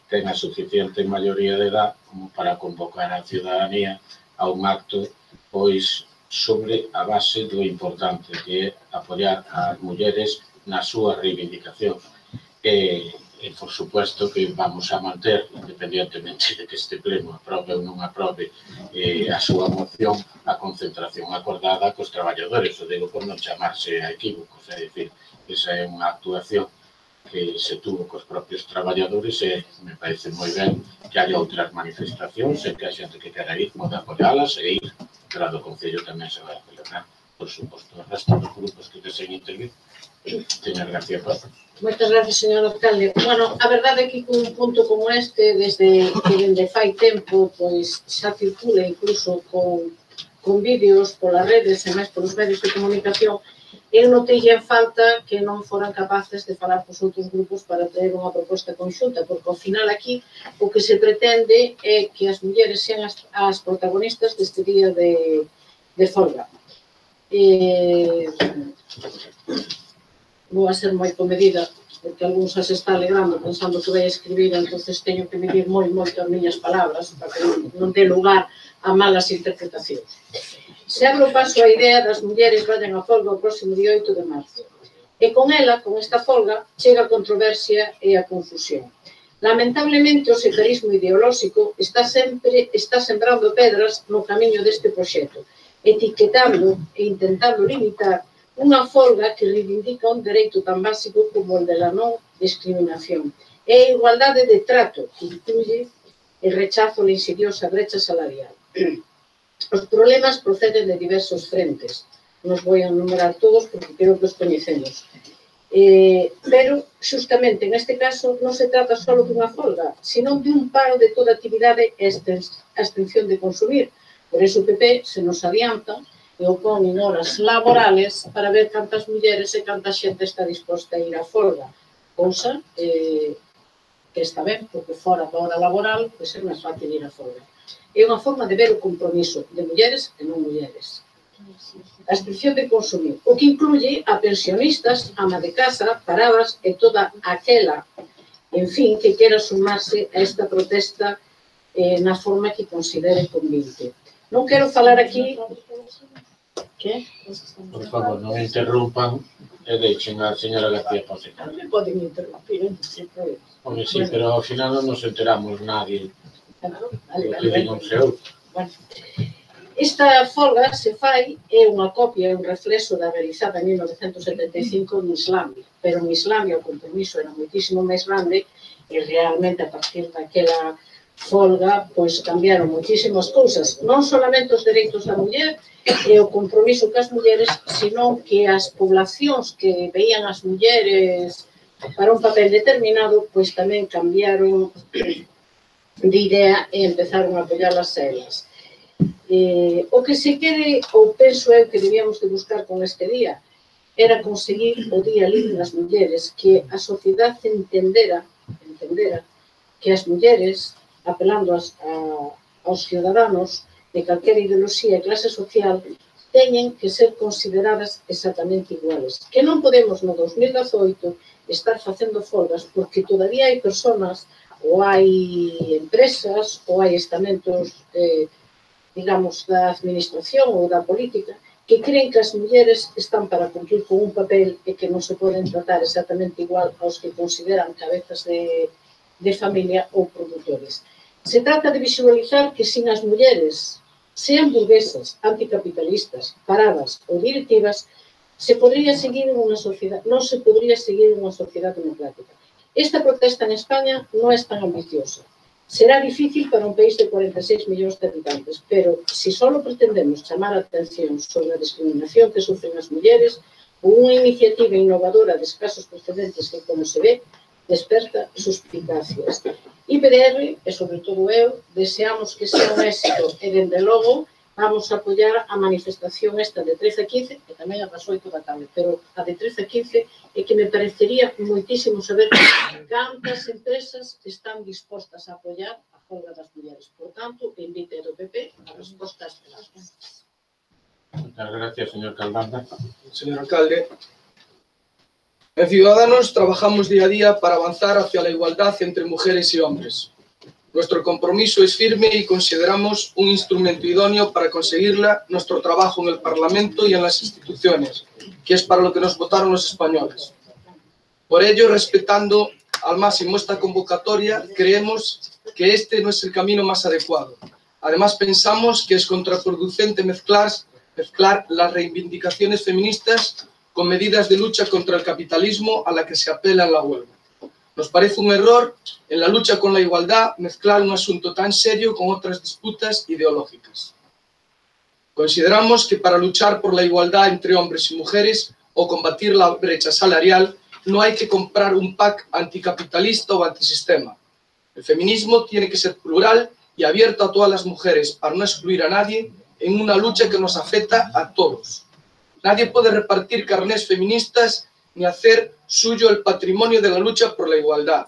ten a suficiente maioría de edad como para convocar a ciudadanía a un acto, pois, sobre a base do importante que é apoiar as mulleres na súa reivindicación. E, por supuesto, que vamos a manter, independientemente de que este pleno aprobe ou non aprobe a súa moción, a concentración acordada cos traballadores. O digo por non chamarse a equívocos, é dicir, esa é unha actuación que se tuvo cos propios traballadores e me parece moi ben que haya outras manifestacións e que a xente que quera ir pode apoialas e ir. Pero do Concello tamén se vai a celebrar, por suposto. O resto dos grupos que deseen intervir, teña gracia por. Moitas gracias, señor alcalde. Bueno, a verdade é que con un punto como este, desde fai tempo, pois xa circula incluso con vídeos polas redes e máis polos medios de comunicación, eu notei en falta que non foran capaces de falar cos outros grupos para traer unha proposta conxunta, porque ao final aquí o que se pretende é que as mulleres sean as protagonistas deste día de folga. Vou a ser moi comedida, porque algúns se está alegrando pensando que vai escribir, entonces teño que medir moito as miñas palabras para que non dé lugar a malas interpretacións. Se abre o paso a idea das mulleres vayan a folga o próximo día 8 de marzo. E con ela, con esta folga, chega a controversia e a confusión. Lamentablemente, o sectarismo ideolóxico está sembrando pedras no camiño deste proxecto, etiquetando e intentando limitar unha folga que reivindica un dereito tan básico como o de la non discriminación. E a igualdade de trato que incluye el rechazo a la insidiosa brecha salarial. Os problemas proceden de diversos frentes. Nos vou a enumerar todos porque creo que os coñecemos. Pero, justamente, en este caso, non se trata só dunha folga, sino de un paro de toda actividade e abstención de consumir. Por eso o PP se nos adianta e o pon en horas laborales para ver cantas mulleres e canta xente está disposta a ir a folga. Cousa que está ben, porque fora da hora laboral, pois é máis fácil ir a folga. É unha forma de ver o compromiso de mulleres e non mulleres. A abstención de consumir, o que incluye a pensionistas, ama de casa, paradas e toda aquela, en fin, que quera sumarse a esta protesta na forma que considere convinte. Non quero falar aquí... Que? Por favor, non interrumpan e deixen a señora García Ponce. Poden interrumpir, sin problema. Home, sí, pero ao final non nos enteramos nadie do que digan se outro. Esta folga se fai é unha copia, un reflexo da realizada en 1975 en Islandia, pero en Islandia o compromiso era moitísimo máis grande e realmente a partir daquela folga pois cambiaron moitísimas cousas, non solamente os dereitos da muller e o compromiso cas mulleres, sino que as poblacións que veían as mulleres para un papel determinado, pois tamén cambiaron de idea e empezaron a apoiarlas a elas. O que se quere, ou penso eu que debíamos de buscar con este día, era conseguir o Día Libre das Mulleres, que a sociedade entendera que as mulleres, apelando aos ciudadanos de calquera ideoloxía e clase social, teñen que ser consideradas exactamente iguales. Que non podemos no 2018 estar facendo folgas porque todavía hai personas ou hai empresas ou hai estamentos digamos, da administración ou da política, que creen que as mulleres están para cumplir con un papel e que non se poden tratar exactamente igual aos que consideran cabezas de familia ou produtores. Se trata de visualizar que sin as mulleres, sean burguesas, anticapitalistas, paradas ou directivas, se podría seguir unha sociedade, non se podría seguir unha sociedade democrática. Esta protesta en España non é tan ambiciosa. Será difícil para un país de 46 millóns de habitantes, pero se só pretendemos chamar a atención sobre a discriminación que sufren as mulleres ou unha iniciativa innovadora de escasos precedentes que, como se ve, desperta suspicacias. IPDR, e sobre todo eu, deseamos que sea un éxito e, dende logo, vamos a apoiar a manifestación esta de 13 a 15, e tamén a das 8 da tarde, pero a de 13 a 15 é que me parecería moitísimo saber cantas empresas están dispostas a apoiar a folga das mulleres. Por tanto, invite do PP a resposta a estas. Muchas gracias, señor Caldanda. Señor alcalde, en Ciudadanos trabajamos día a día para avanzar hacia la igualdad entre mujeres y hombres. Nuestro compromiso es firme y consideramos un instrumento idóneo para conseguirla nuestro trabajo en el Parlamento y en las instituciones, que es para lo que nos votaron los españoles. Por ello, respetando al máximo esta convocatoria, creemos que este no es el camino más adecuado. Además, pensamos que es contraproducente mezclar las reivindicaciones feministas con medidas de lucha contra el capitalismo a la que se apela en la huelga. Nos parece un error en la lucha con la igualdad mezclar un asunto tan serio con otras disputas ideológicas. Consideramos que para luchar por la igualdad entre hombres y mujeres o combatir la brecha salarial no hay que comprar un pack anticapitalista o antisistema. El feminismo tiene que ser plural y abierto a todas las mujeres para no excluir a nadie en una lucha que nos afecta a todos. Nadie puede repartir carnés feministas ni hacer suyo el patrimonio de la lucha por la igualdad.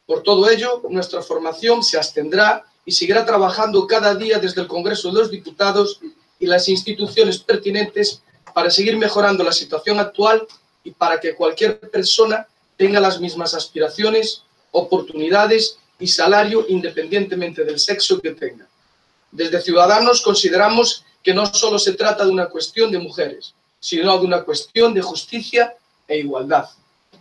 Por todo ello, nuestra formación se abstendrá y seguirá trabajando cada día desde el Congreso de los Diputados y las instituciones pertinentes para seguir mejorando la situación actual y para que cualquier persona tenga las mismas aspiraciones, oportunidades y salario independientemente del sexo que tenga. Desde Ciudadanos consideramos que no solo se trata de una cuestión de mujeres, sino de una cuestión de justicia e igualdad.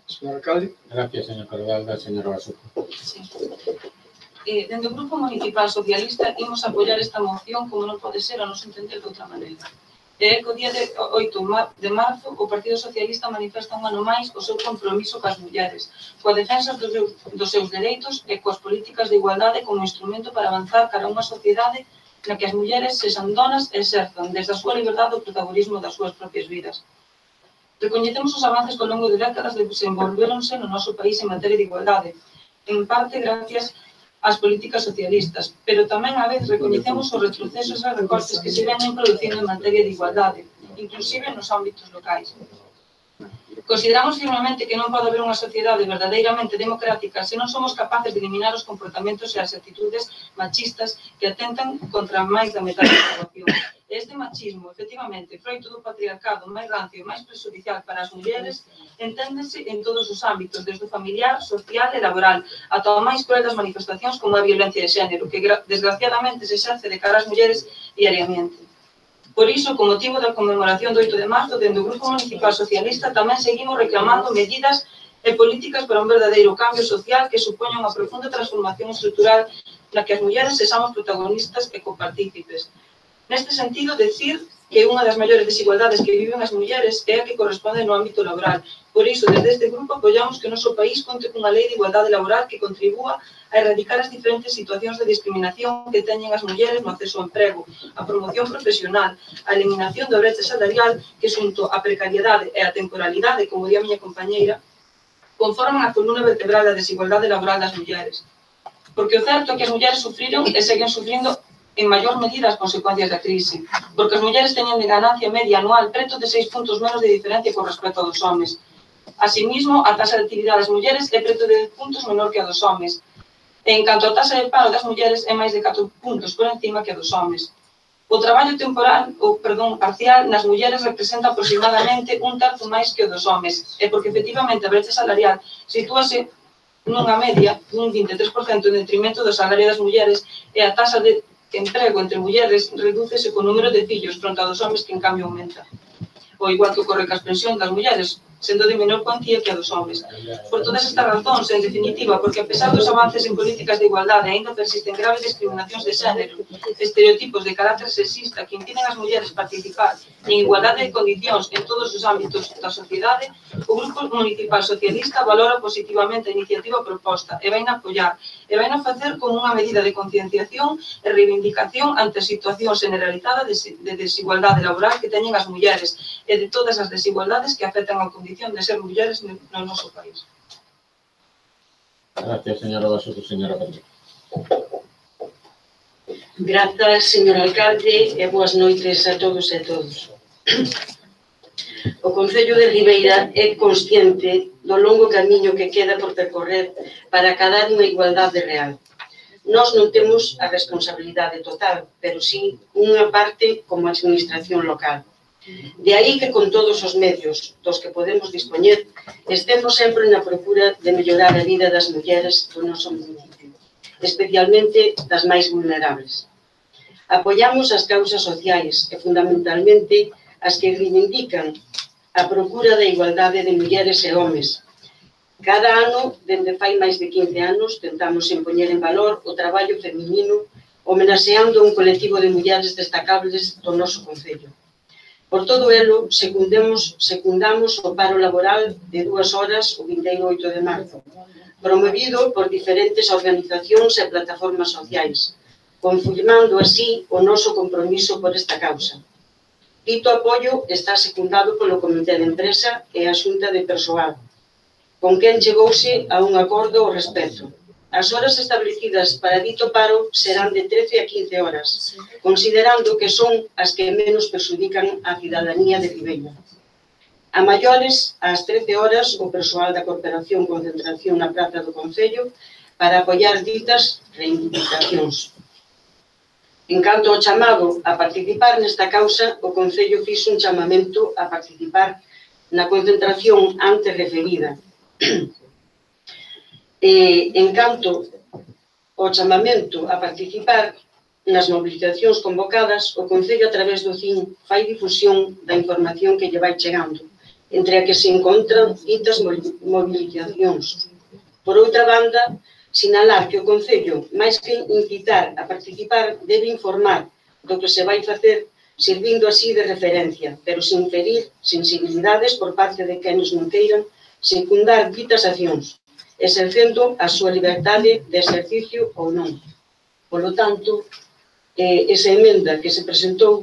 Señor alcalde. Gracias, señor Caldanda. Señor Basuco. Sí. Dende o Grupo Municipal Socialista imos apoiar esta moción como non pode ser a nos entender de outra maneira. E que o día de 8 de marzo o Partido Socialista manifesta un ano máis o seu compromiso coas mulleres, coa defensa dos seus dereitos e coas políticas de igualdade como instrumento para avanzar cara a unha sociedade na que as mulleres sexan donas e exerzan desde a súa liberdade o protagonismo das súas propias vidas. Recoñecemos os avances que ao longo de décadas desenvolvéronse no noso país en materia de igualdade, en parte gracias ás políticas socialistas, pero tamén a vez recoñecemos os retrocesos e recortes que se veñen producindo en materia de igualdade, inclusive nos ámbitos locais. Consideramos firmemente que non pode haber unha sociedade verdadeiramente democrática se non somos capaces de eliminar os comportamentos e as actitudes machistas que atentan contra máis da metade da poboación. Este machismo, efectivamente, froito do patriarcado máis rancio e máis prexudicial para as mulleres, enténdese en todos os ámbitos, desde o familiar, social e laboral, ata o máis cruel das manifestacións como a violencia de xénero, que desgraciadamente se exerce de cara ás mulleres diariamente. Por iso, con motivo da conmemoración do 8 de marzo, dende o Grupo Municipal Socialista tamén seguimos reclamando medidas e políticas para un verdadeiro cambio social que supoña unha profunda transformación estrutural na que as mulleres sexamos protagonistas e copartícipes. Neste sentido, decir que unha das maiores desigualdades que viven as mulleres é a que corresponde no ámbito laboral. Por iso, desde este grupo apoiamos que o noso país conte cunha lei de igualdade laboral que contribúa a erradicar as diferentes situacións de discriminación que teñen as mulleres no acceso ao emprego, a promoción profesional, a eliminación da brecha salarial que xunto a precariedade e a temporalidade, como di a miña compañeira, conforman a columna vertebral da desigualdade laboral das mulleres. Porque o certo é que as mulleres sufriron e seguen sufrindo en maior medida as consecuencias da crise, porque as mulleres teñen de ganancia media anual preto de 6 puntos menos de diferencia con respecto aos homes. Asimismo, a taxa de actividade das mulleres é preto de 10 puntos menor que a dos homes. E en canto a taxa de paro das mulleres é máis de 4 puntos por encima que a dos homes. O traballo parcial nas mulleres representa aproximadamente un terzo máis que o dos homes, e porque efectivamente a brecha salarial sitúase nunha media dun 23% en detrimento do salario das mulleres e a taxa de emprego entre mulleres redúcese co número de fillos fronte a dos homes que en cambio aumenta. O igual que ocorre cas pensións das mulleres, sendo de menor cuantía que a dos homes. Por todas estas razóns, en definitiva, porque a pesar dos avances en políticas de igualdade aínda persisten graves discriminacións de xénero, estereotipos de carácter sexista que impiden ás mulleres participar en igualdade de condicións en todos os ámbitos da sociedade, o Grupo Municipal Socialista valora positivamente a iniciativa proposta e vai apoiar, e vai facer como unha medida de concienciación e reivindicación ante a situación generalizada de desigualdade laboral que teñen as mulleres e de todas as desigualdades que afectan a condición de ser mulleres no noso país. Gracias, señora Basuco. Señora Pedro. Grazas, señor alcalde, e boas noites a todos e todos. O Concello de Ribeira é consciente do longo camiño que queda por percorrer para acadar unha igualdade real. Nós non temos a responsabilidade total, pero sí unha parte como administración local. De aí que con todos os medios dos que podemos dispoñer, estemos sempre na procura de mellorar a vida das mulleres do noso municipio, especialmente das máis vulnerables. Apoiamos as causas sociais e, fundamentalmente, as que reivindican a procura da igualdade de mulleres e homes. Cada ano, dende fai máis de 15 anos, tentamos impoñer en valor o traballo feminino homenaxeando un colectivo de mulleres destacables do noso concello. Por todo elo, secundamos o paro laboral de 2 horas o 28 de marzo, promovido por diferentes organizacións e plataformas sociais, confirmando así o noso compromiso por esta causa. Dito apoio está secundado polo Comité de Empresa e a Xunta de Persoal, con quen chegouse a un acordo ao respecto. As horas establecidas para dito paro serán de 13 a 15 horas, considerando que son as que menos perxudican a cidadanía de Ribeira. A maiores, ás 13 horas, o persoal da Corporación concentración na Praza do Concello para apoiar ditas reivindicacións. En canto ao chamado a participar nesta causa, o Concello fixo un chamamento a participar na concentración antes referida. En canto ao chamamento a participar nas mobilizacións convocadas, o Concello, a través do CIN, fai difusión da información que lle vai chegando, entre a que se encontran ditas mobilizacións. Por outra banda, sinalar que o Concello, máis que incitar a participar, debe informar do que se vai facer, servindo así de referencia, pero sin ferir sensibilidades por parte de quenes non queiran secundar ditas accións, exercendo a súa liberdade de exercicio ou non. Por lo tanto, esa emenda que se presentou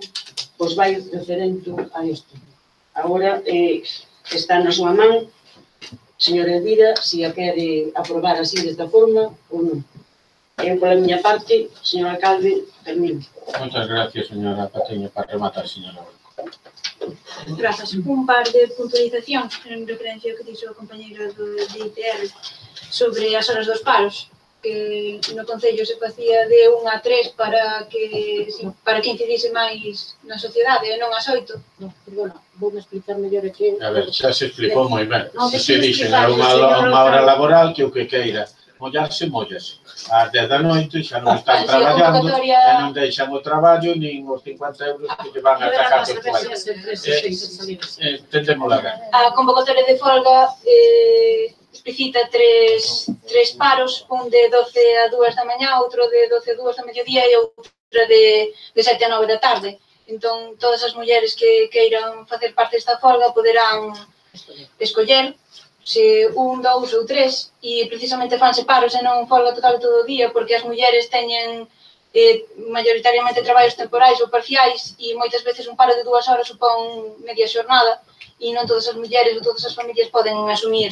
pois vai referente a isto. Agora está na súa man, señora Elvira, se a quere aprobar así desta forma ou non. Eu, pola miña parte, señor alcalde, termino. Moitas gracias, señora Patiño, para rematar, señora Branco. Grazas. Un par de puntualizacións en referencia ao que dixo o compañeiro do ITR sobre as horas dos paros, que no Concello se facía de 1 a 3 para que incidise máis na sociedade e non ás 8. No, perdona, voume explicar mellor aquí. A ver, xa se explicou moi ben. Se dixen a unha hora laboral que o que queira mollarse, mollase. Ás 10 da noite xa non están traballando e non deixan o traballo nin os 50 euros que lle van a sacar do sueldo. Entendémola ben. A convocatoria de folga explicita tres paros, un de 12 a 2 da mañá, outro de 12 a 2 da mediodía e outra de 7 a 9 da tarde. Entón, todas as mulleres que queiran facer parte desta folga poderán escoller se 1, 2 ou 3, e precisamente fanse paros e non folga total todo o día, porque as mulleres teñen maioritariamente traballos temporais ou parciais, e moitas veces un paro de 2 horas supón media xornada, e non todas as mulleres ou todas as familias poden asumir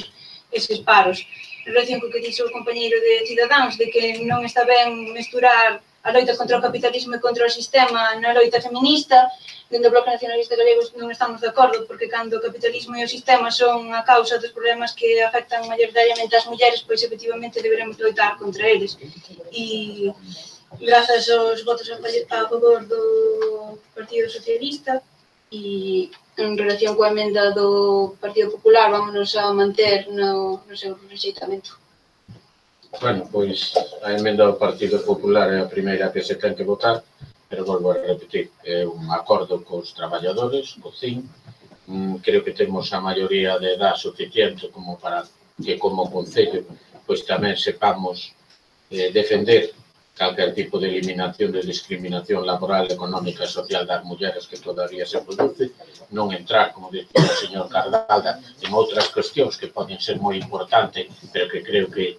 eses paros. En relación co que dixo o compañeiro de Cidadáns, de que non está ben mesturar a loita contra o capitalismo e contra o sistema na loita feminista, dentro do Bloque Nacionalista Galego non estamos de acordo, porque cando o capitalismo e o sistema son a causa dos problemas que afectan maioritariamente as mulleres, pois efectivamente deberemos loitar contra eles. E grazas aos votos a favor do Partido Socialista e en relación coa emenda do Partido Popular, vámonos a manter no seu rexeitamento. Bueno, pois a emenda do Partido Popular é a primeira que se ten que votar, pero volvo a repetir, é un acordo cos traballadores, co CIN. Creo que temos a maioría de edad suficiente como para que como Concello pois tamén sepamos defender calquer tipo de eliminación de discriminación laboral, económica e social das mulleres que todavía se produce, non entrar, como dicía o señor Cardalda, en outras cuestións que poden ser moi importantes, pero que creo que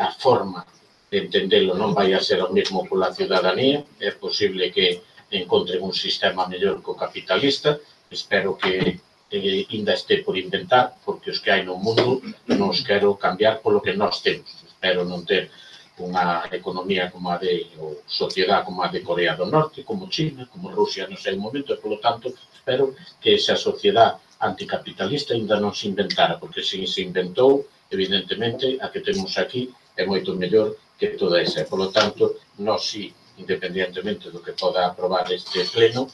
a forma de entendelo non vai a ser o mesmo pola ciudadanía. É posible que encontren un sistema mellor co capitalista. Espero que ainda este por inventar, porque os que hai no mundo non os quero cambiar polo que nós temos. Espero non ter unha economía como a de, ou sociedade como a de Corea do Norte, como China, como Rusia no seu momento, e, polo tanto, espero que esa sociedade anticapitalista ainda non se inventara, porque se se inventou, evidentemente, a que temos aquí é moito mellor que toda esa. Por lo tanto, nós sí, independientemente do que poda aprobar este pleno,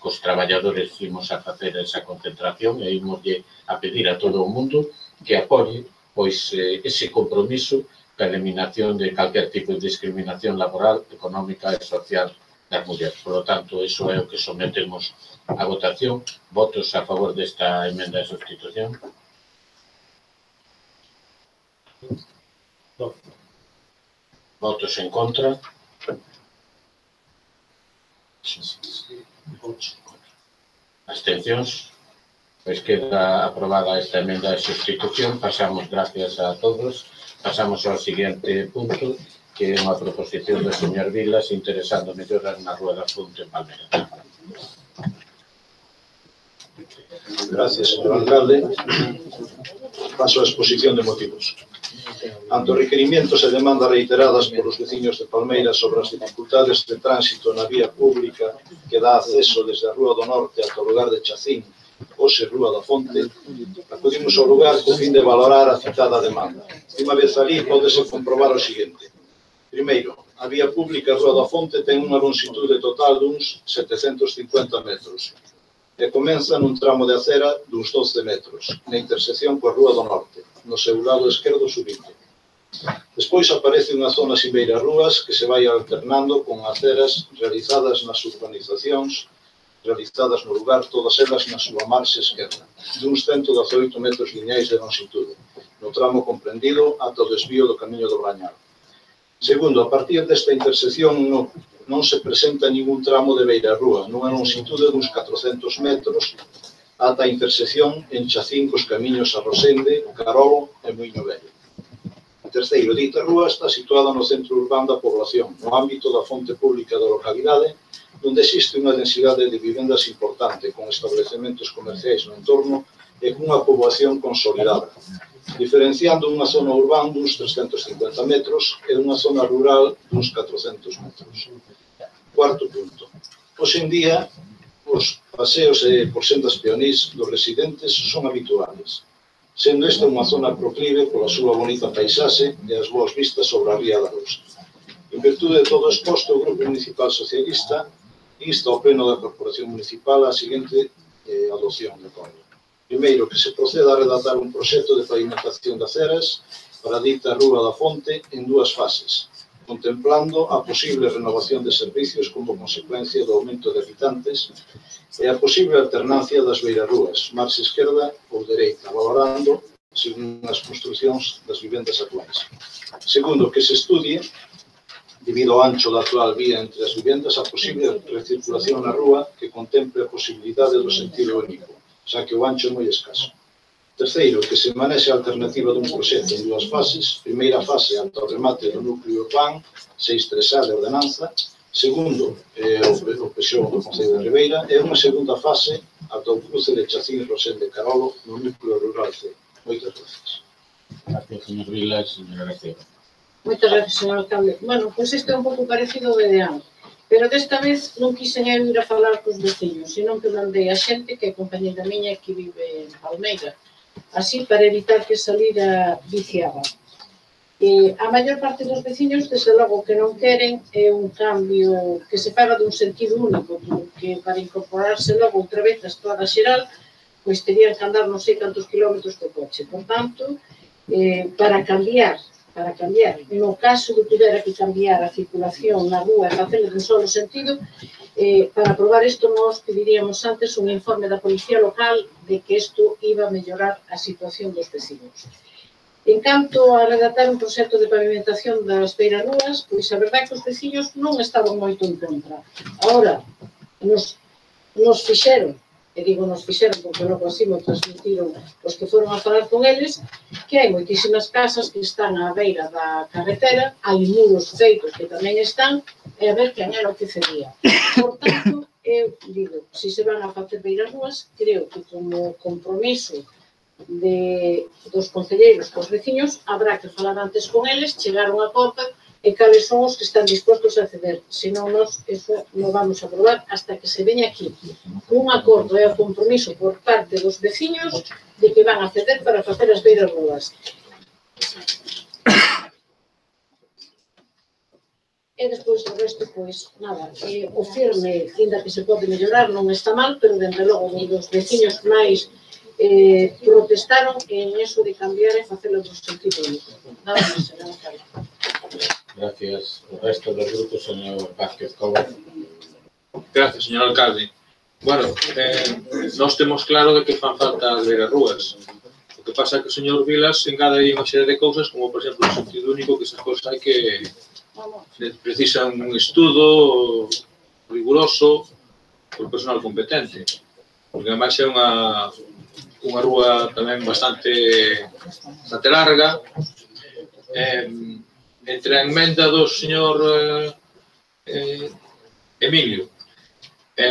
cos traballadores imos a facer esa concentración e imos a pedir a todo o mundo que apoie pois ese compromiso ca eliminación de calquer tipo de discriminación laboral, económica e social das mulleres. Por lo tanto, iso é o que sometemos a votación. Votos a favor desta emenda de sustitución. Votos en contra. Abstencións. Pois queda aprobada esta emenda de sustitución. Pasamos, gracias a todos, pasamos ao seguinte punto, que é unha proposición do señor Vilas interesando mellorar na Rúa da Fonte en Palmera. Gracias, señor alcalde. Paso a exposición de motivos. Ante os requerimientos e demandas reiteradas polos veciños de Palmeira sobre as dificultades de tránsito na vía pública que dá acceso desde a Rúa do Norte ata o lugar de Chacín, hoxe Rúa da Fonte, acudimos ao lugar co fin de valorar a citada demanda. Unha vez ali, pódese comprobar o seguinte. Primeiro, a vía pública Rúa da Fonte ten unha longitude total duns 750 metros e comeza nun tramo de acera duns 12 metros, na intersección coa Rúa do Norte, no seu lado esquerdo subindo. Despois aparece unha zona sin beirarrúas que se vai alternando con aceras realizadas nas urbanizacións, realizadas no lugar, todas elas na súa marxe esquerda, duns 118 metros lineais de longitude, no tramo comprendido ata o desvío do Camiño do Brañal. Segundo, a partir desta intersección non se presenta ningún tramo de beirarrúa, nunha longitude duns 400 metros, ata a intersección en Chacín cos camiños a Rosende, Carolo e Muiño Velho. Terceiro, dita rúa está situada no centro urbano da población, no ámbito da fonte pública da localidade, onde existe unha densidade de vivendas importante, con establecementos comerciais no entorno e cunha poboación consolidada, diferenciando unha zona urbana duns 350 metros e unha zona rural duns 400 metros. Cuarto punto. Hoxe en día, os paseos por sendas peonís dos residentes son habituales, sendo esta unha zona proclive pola súa bonita paisaxe e as boas vistas sobre a Ría da Luz. En virtude de todo exposto, o Grupo Municipal Socialista insta ao Pleno da Corporación Municipal a seguinte adopción de acordo. Primeiro, que se proceda a redactar un proxecto de pavimentación de aceras para a dita Rúa da Fonte en dúas fases, contemplando a posible renovación de servicios como consecuencia do aumento de habitantes e a posible alternancia das beirarrúas, marxe esquerda ou dereita, valorando según as construcións das vivendas actuais. Segundo, que se estudie, debido ao ancho da actual vía entre as vivendas, a posible recirculación na rúa que contemple a posibilidade do sentido único, xa que o ancho é moi escaso. Terceiro, que se manexe a alternativa dun proxecto en dúas fases. Primeira fase, ante o remate do núcleo urbano, 6-3A de ordenanza. Segundo, o Pexón do Concello de Ribeira. E unha segunda fase, ata o cruce de Chacín e Rosende Carolo, no núcleo rural C. Moitas gracias. Gracias, señor Vilas, señora García. Moitas gracias, señor alcalde. Bueno, pois isto é un pouco parecido ao de ano, pero desta vez non quixen eu ir a falar cos veciños, senón que mandei a xente que é compañeira miña que vive en Palmeira, así para evitar que salira viciada. A maior parte dos veciños, desde logo, que non queren é un cambio que se paga dun sentido único, porque para incorporarse logo outra vez a estrada xeral, pois terían que andar non sei cantos kilómetros co coche. Por tanto, para cambiar, no caso de tuviera que cambiar a circulación na rúa e facerle dun solo sentido, para aprobar isto nós pediríamos antes un informe da Policía Local de que isto iba a mellorar a situación dos vecinos. En canto a redactar un proxecto de pavimentación das beirarrúas, pois a verdade é que os veciños non estaban moito en contra. Agora, nos fixeron, e digo nos fixeron porque logo así me transmitiron os que foron a falar con eles, que hai moitísimas casas que están á beira da carretera, hai muros feitos que tamén están, e a ver quen era o que cedía. Por tanto, eu digo, se se van a facer beirarrúas, creo que como compromiso dos concelleiros cos veciños, habrá que falar antes con eles, chegar a un acordo e cales son os que están dispostos a ceder. Senón, nós eso non vamos a aprobar hasta que se veña aquí un acordo e o compromiso por parte dos veciños de que van a ceder para facer as beiras rúas. E despois do resto, pois, nada, o firme, ainda que se pode mellorar, non está mal, pero, dende logo, os veciños máis protestaron en eso de cambiar e facelo do sentido único. Nada máis, señora alcalde. Gracias. O resto dos grupos, señor Vázquez Cobos. Gracias, señor alcalde. Bueno, nós temos claro de que fan falta as beiras rúas. O que pasa é que o señor Vilas engade aí unha serie de cousas, como, por exemplo, o sentido único, que esas cousas hai que precisan un estudo riguroso por personal competente, porque ademais é unha rúa tamén bastante larga. Entre a emenda do señor Emilio e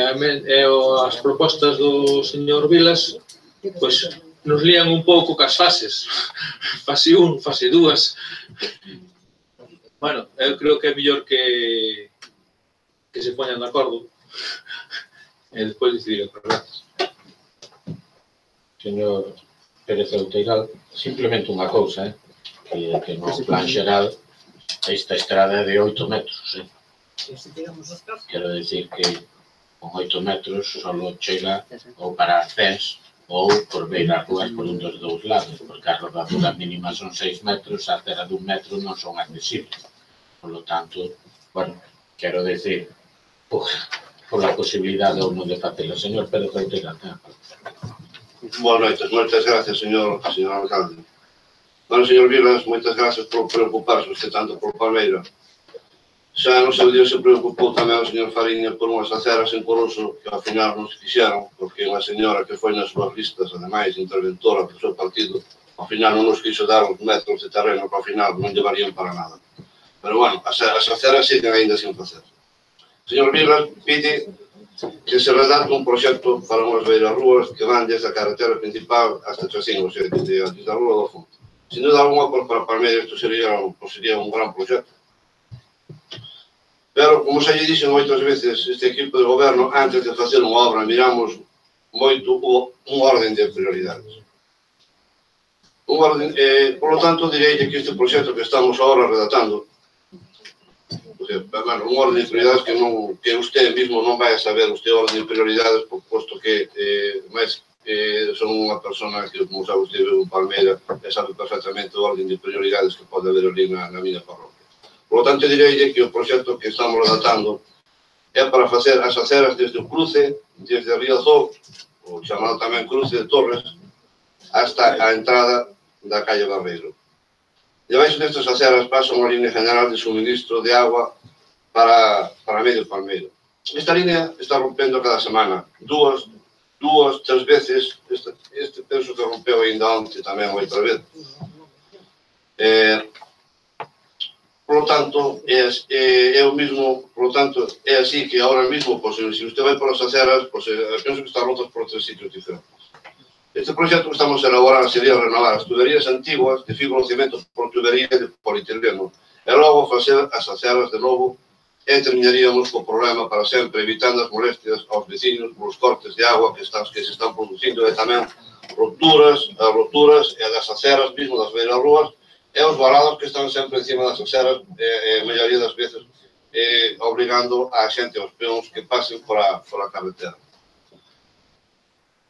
as propostas do señor Vilas, pois nos lían un pouco cas fases, fase 1, fase 2. Bueno, eu creo que é mellor que se poñan de acordo e despois decidir. Gracias. Señor Pérez Outeiral, simplemente unha cousa, que no plan xeral esta estrada é de 8 metros. Quero dicir que con 8 metros só chega ou para acés ou por beiras rúas por un dos dous lados, porque a rodadura mínima son 6 metros, a cera dun metro non son accesibles. Por lo tanto, bueno, quero dicir, por a posibilidade ou non de facelo. Señor Pérez Outeiral, Boas noites, moitas gracias, señor alcalde. Bueno, señor Vilas, moitas gracias por preocuparse usted tanto por Palmeira. Xa no seu día se preocupou tamén o señor Fariña por unhas aceras en Coruso que ao final non se fixeron, porque unha señora que foi nas súas listas, ademais, interventora do seu partido, ao final non nos quiso dar uns metros de terreno que ao final non llevarían para nada. Pero, bueno, as aceras siguen ainda sin facer. Señor Vilas pide que se redacte un proxecto para unhas beiras rúas que van desde a carretera principal hasta Chacín, ou sea, desde a Rúa do Fonte. Sin duda alguma, para Palmeira isto sería un gran proxecto. Pero, como xa lle dixen moitas veces, este equipo de goberno, antes de facer unha obra, miramos moito un orden de prioridades. Por lo tanto, direi que este proxecto que estamos agora redactando, un orden de prioridades que usted mismo non vai a saber usted orden de prioridades, posto que son unha persona que, como sabe usted, vive en Palmeira e sabe perfectamente o orden de prioridades que pode haber ali na miña parroquia. Por lo tanto, direi que o proxecto que estamos redactando é para facer as aceras desde o cruce, desde Riazor, o chamado tamén cruce de Torres, hasta a entrada da calle Barreiro. Debaixo destas aceras pasa unha línea general de suministro de agua para medio Palmeiro. Esta línea está rompendo cada semana, dúas, tres veces, este penso que rompeu ainda onte tamén outra vez. Por lo tanto, é así que ahora mismo, se usted vai por as aceras, penso que están rotas por 3 sitios diferentes. Este proxecto que estamos a elaborar sería renovar as tuberías antiguas de fibrocemento por tubería de polietileno e logo facer as aceras de novo e terminaríamos co problema para sempre, evitando as molestias aos veciños polos cortes de agua que se están producindo e tamén roturas e das aceras mesmo das beiras rúas e os varados que están sempre encima das aceras a maioría das veces obrigando a xente, aos peóns que pasen por a carretera.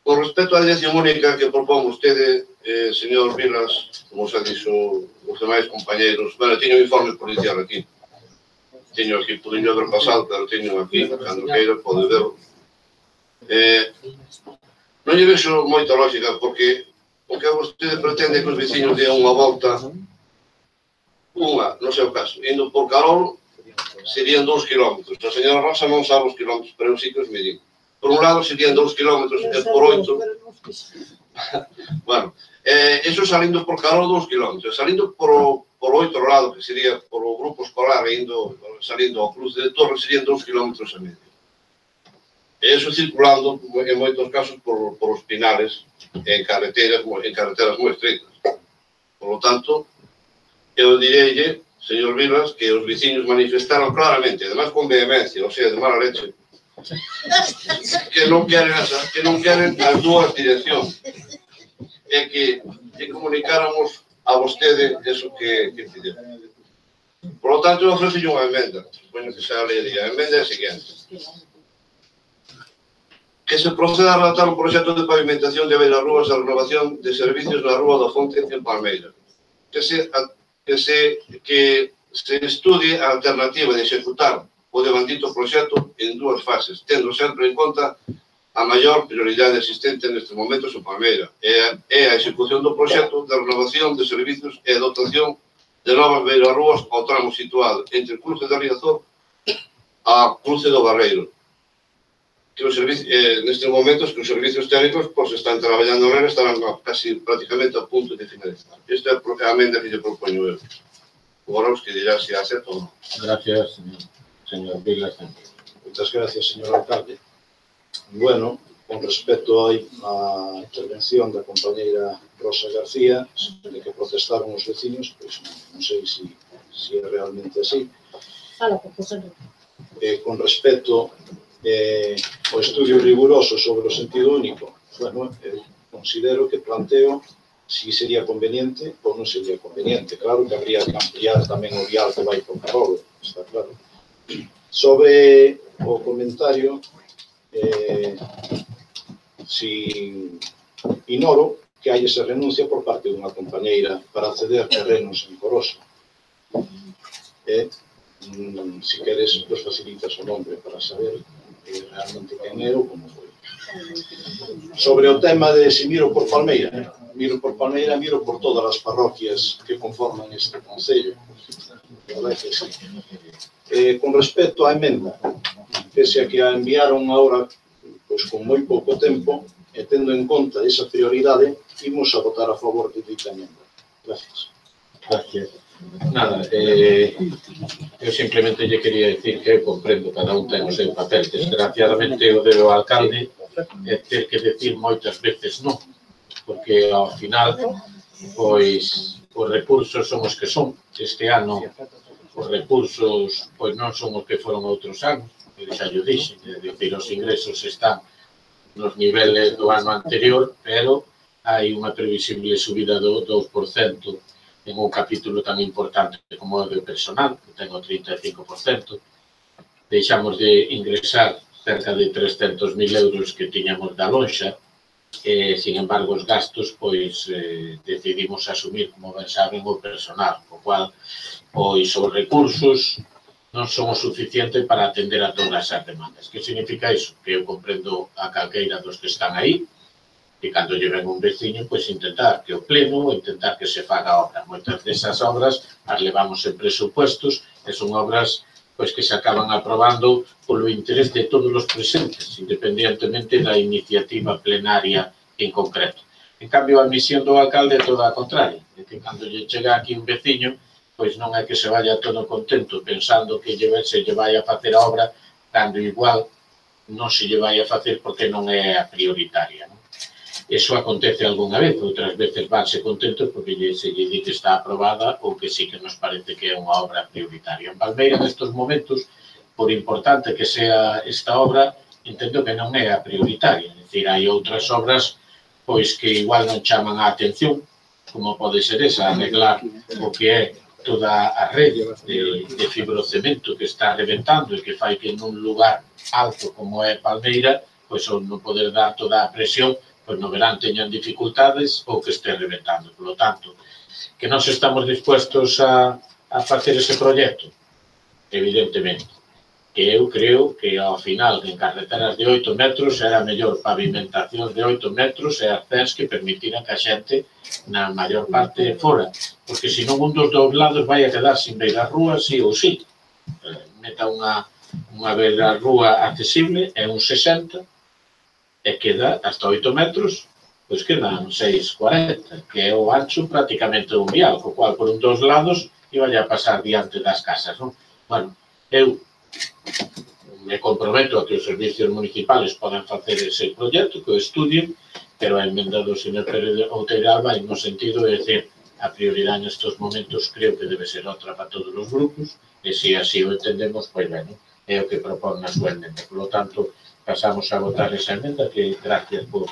Con respecto á dirección única que propón vostede, señor Vilas, como xa dixo os demais compañeiros, teño un informe policial aquí. Teño aquí, podeño haber pasado, pero teño aquí, cando queira, pode verlo. Non lle vexo moita lógica, porque o que vostede pretende que os veciños dean unha volta, no seu caso, indo por Carol, serían 2 kilómetros. A señora Rosa non sabe os kilómetros, pero eu sí que os medín. Por un lado serían 2 kilómetros e por 8. Bueno, eso salindo por Carol 2 kilómetros. Salindo por outro lado, que sería por o grupo escolar, salindo ao cruce de Torres, serían 2 kilómetros e medio. E iso circulando, en moitos casos, por os pinales en carreteras moi estreitas. Por lo tanto, eu direille, señor Vilas, que os veciños manifestaron claramente, además con vehemencia, ou sea, de mala leche, que non queren as dúas direccións. E que comunicáramos a vostede eso que fixeron. Por lo tanto, eu ofrece unha emenda. Supoño que xa leería. A emenda é a seguinte. Que se proceda a redactar un proxecto de pavimentación de beirarrúas e renovación de servicios na Rúa da Fonte en Palmeira. Que se estudie a alternativa de executar o devandito proxecto en dúas fases, tendo sempre en conta a maior prioridade existente nestes momentos en Palmeira. É a execución do proxecto de renovación de servicios e dotación de novas beirarrúas ao tramo situado entre o cruce de Riazor a cruce do Barreiro. Que nestes momentos que os servicios técnicos están traballando nela, estarán casi prácticamente a punto de finalizar. Esta é a emenda que lle propoño eu. Agora os que dirá se acepta ou non. Gracias, señor Vilas. Muchas gracias, señor alcalde. Bueno, con respecto á intervención da compañeira Rosa García, de que protestaron os veciños, pois non sei se é realmente así. Fala, profesor. Con respecto ao estudio riguroso sobre o sentido único, bueno, considero que planteo si sería conveniente ou non sería conveniente. Claro que habría que ampliar tamén o vial que vai por Carolo, está claro. Sobre o comentario, si ignoro que hai esa renuncia por parte dunha compañeira para ceder terrenos en Corosa. Si queres, pues facilitas o nombre para saber realmente quen era ou como foi. Sobre o tema de si miro por Palmeira, miro por todas as parroquias que conforman este concello. Con respecto á emenda, pese a que a enviaron agora pois, con moi pouco tempo, e tendo en conta esa prioridade, imos a votar a favor de dita emenda. Gracias. Gracias. Nada, eu simplemente lle quería decir que eu comprendo cada un ten o seu papel. Desgraciadamente o do alcalde é ter que decir moitas veces non, porque ao final, pois, os recursos son os que son. Este ano, os recursos, pois non son os que foron outros anos, xa yo dixe, é dicir, os ingresos están nos niveles do ano anterior, pero hai unha previsible subida do 2% en un capítulo tan importante como o de personal, que ten o 35%. Deixamos de ingresar cerca de 300.000 euros que tiñamos da lonxa, e, sin embargo, os gastos, pois, decidimos asumir, como ben saben, o personal, o cual, pois, os recursos non son o suficiente para atender a todas as demandas. Que significa iso? Que eu comprendo a calqueira dos que están aí, e cando lle ven un veciño, pois intentar que o pleno, intentar que se faga a obra. Moitas desas obras as levamos en presupuestos e son obras pois que se acaban aprobando polo interés de todos os presentes, independientemente da iniciativa plenaria en concreto. En cambio, a misión do alcalde é toda a contraria, é que cando lle chega aquí un veciño, pois non é que se vaya todo contento pensando que se lle vai a facer a obra, cando igual non se lle vai a facer porque non é a prioritaria. Eso acontece algunha vez, outras veces vanse contentos porque se lle di que está aprobada ou que sí que nos parece que é unha obra prioritaria. En Palmeira, nestes momentos, por importante que sea esta obra, entendo que non é a prioritaria. É dicir, hai outras obras pois que igual non chaman a atención, como pode ser esa, arreglar o que é toda a rede de fibrocemento que está reventando e que fai que nun lugar alto como é Palmeira, pois non poder dar toda a presión, pois no verán teñan dificultades ou que este reventando. Por lo tanto, que nós estamos dispuestos a facer ese proxecto, evidentemente. Que eu creo que ao final en carreteras de 8 metros era a mellor pavimentación de 8 metros e ascens que permitiran que a xente na maior parte fora. Porque senón un dos dous lados vai a quedar sin beirarrúa sí ou sí. Meta unha beirarrúa accesible é un 60 e queda hasta 8 metros, pois quedan 6,40, que é o ancho prácticamente un vial, co cual por un dos lados iba a pasar diante das casas, non? Bueno, eu me comprometo a que os servicios municipales podan facer ese proxecto, que o estudien, pero a emenda do señor Pérez Outeira vai no sentido de decir a prioridade nestes momentos creo que debe ser outra para todos os grupos, e se así o entendemos, pois bueno, é o que propón na súa emenda. Por lo tanto, pasamos a votar esa emenda, que gracias por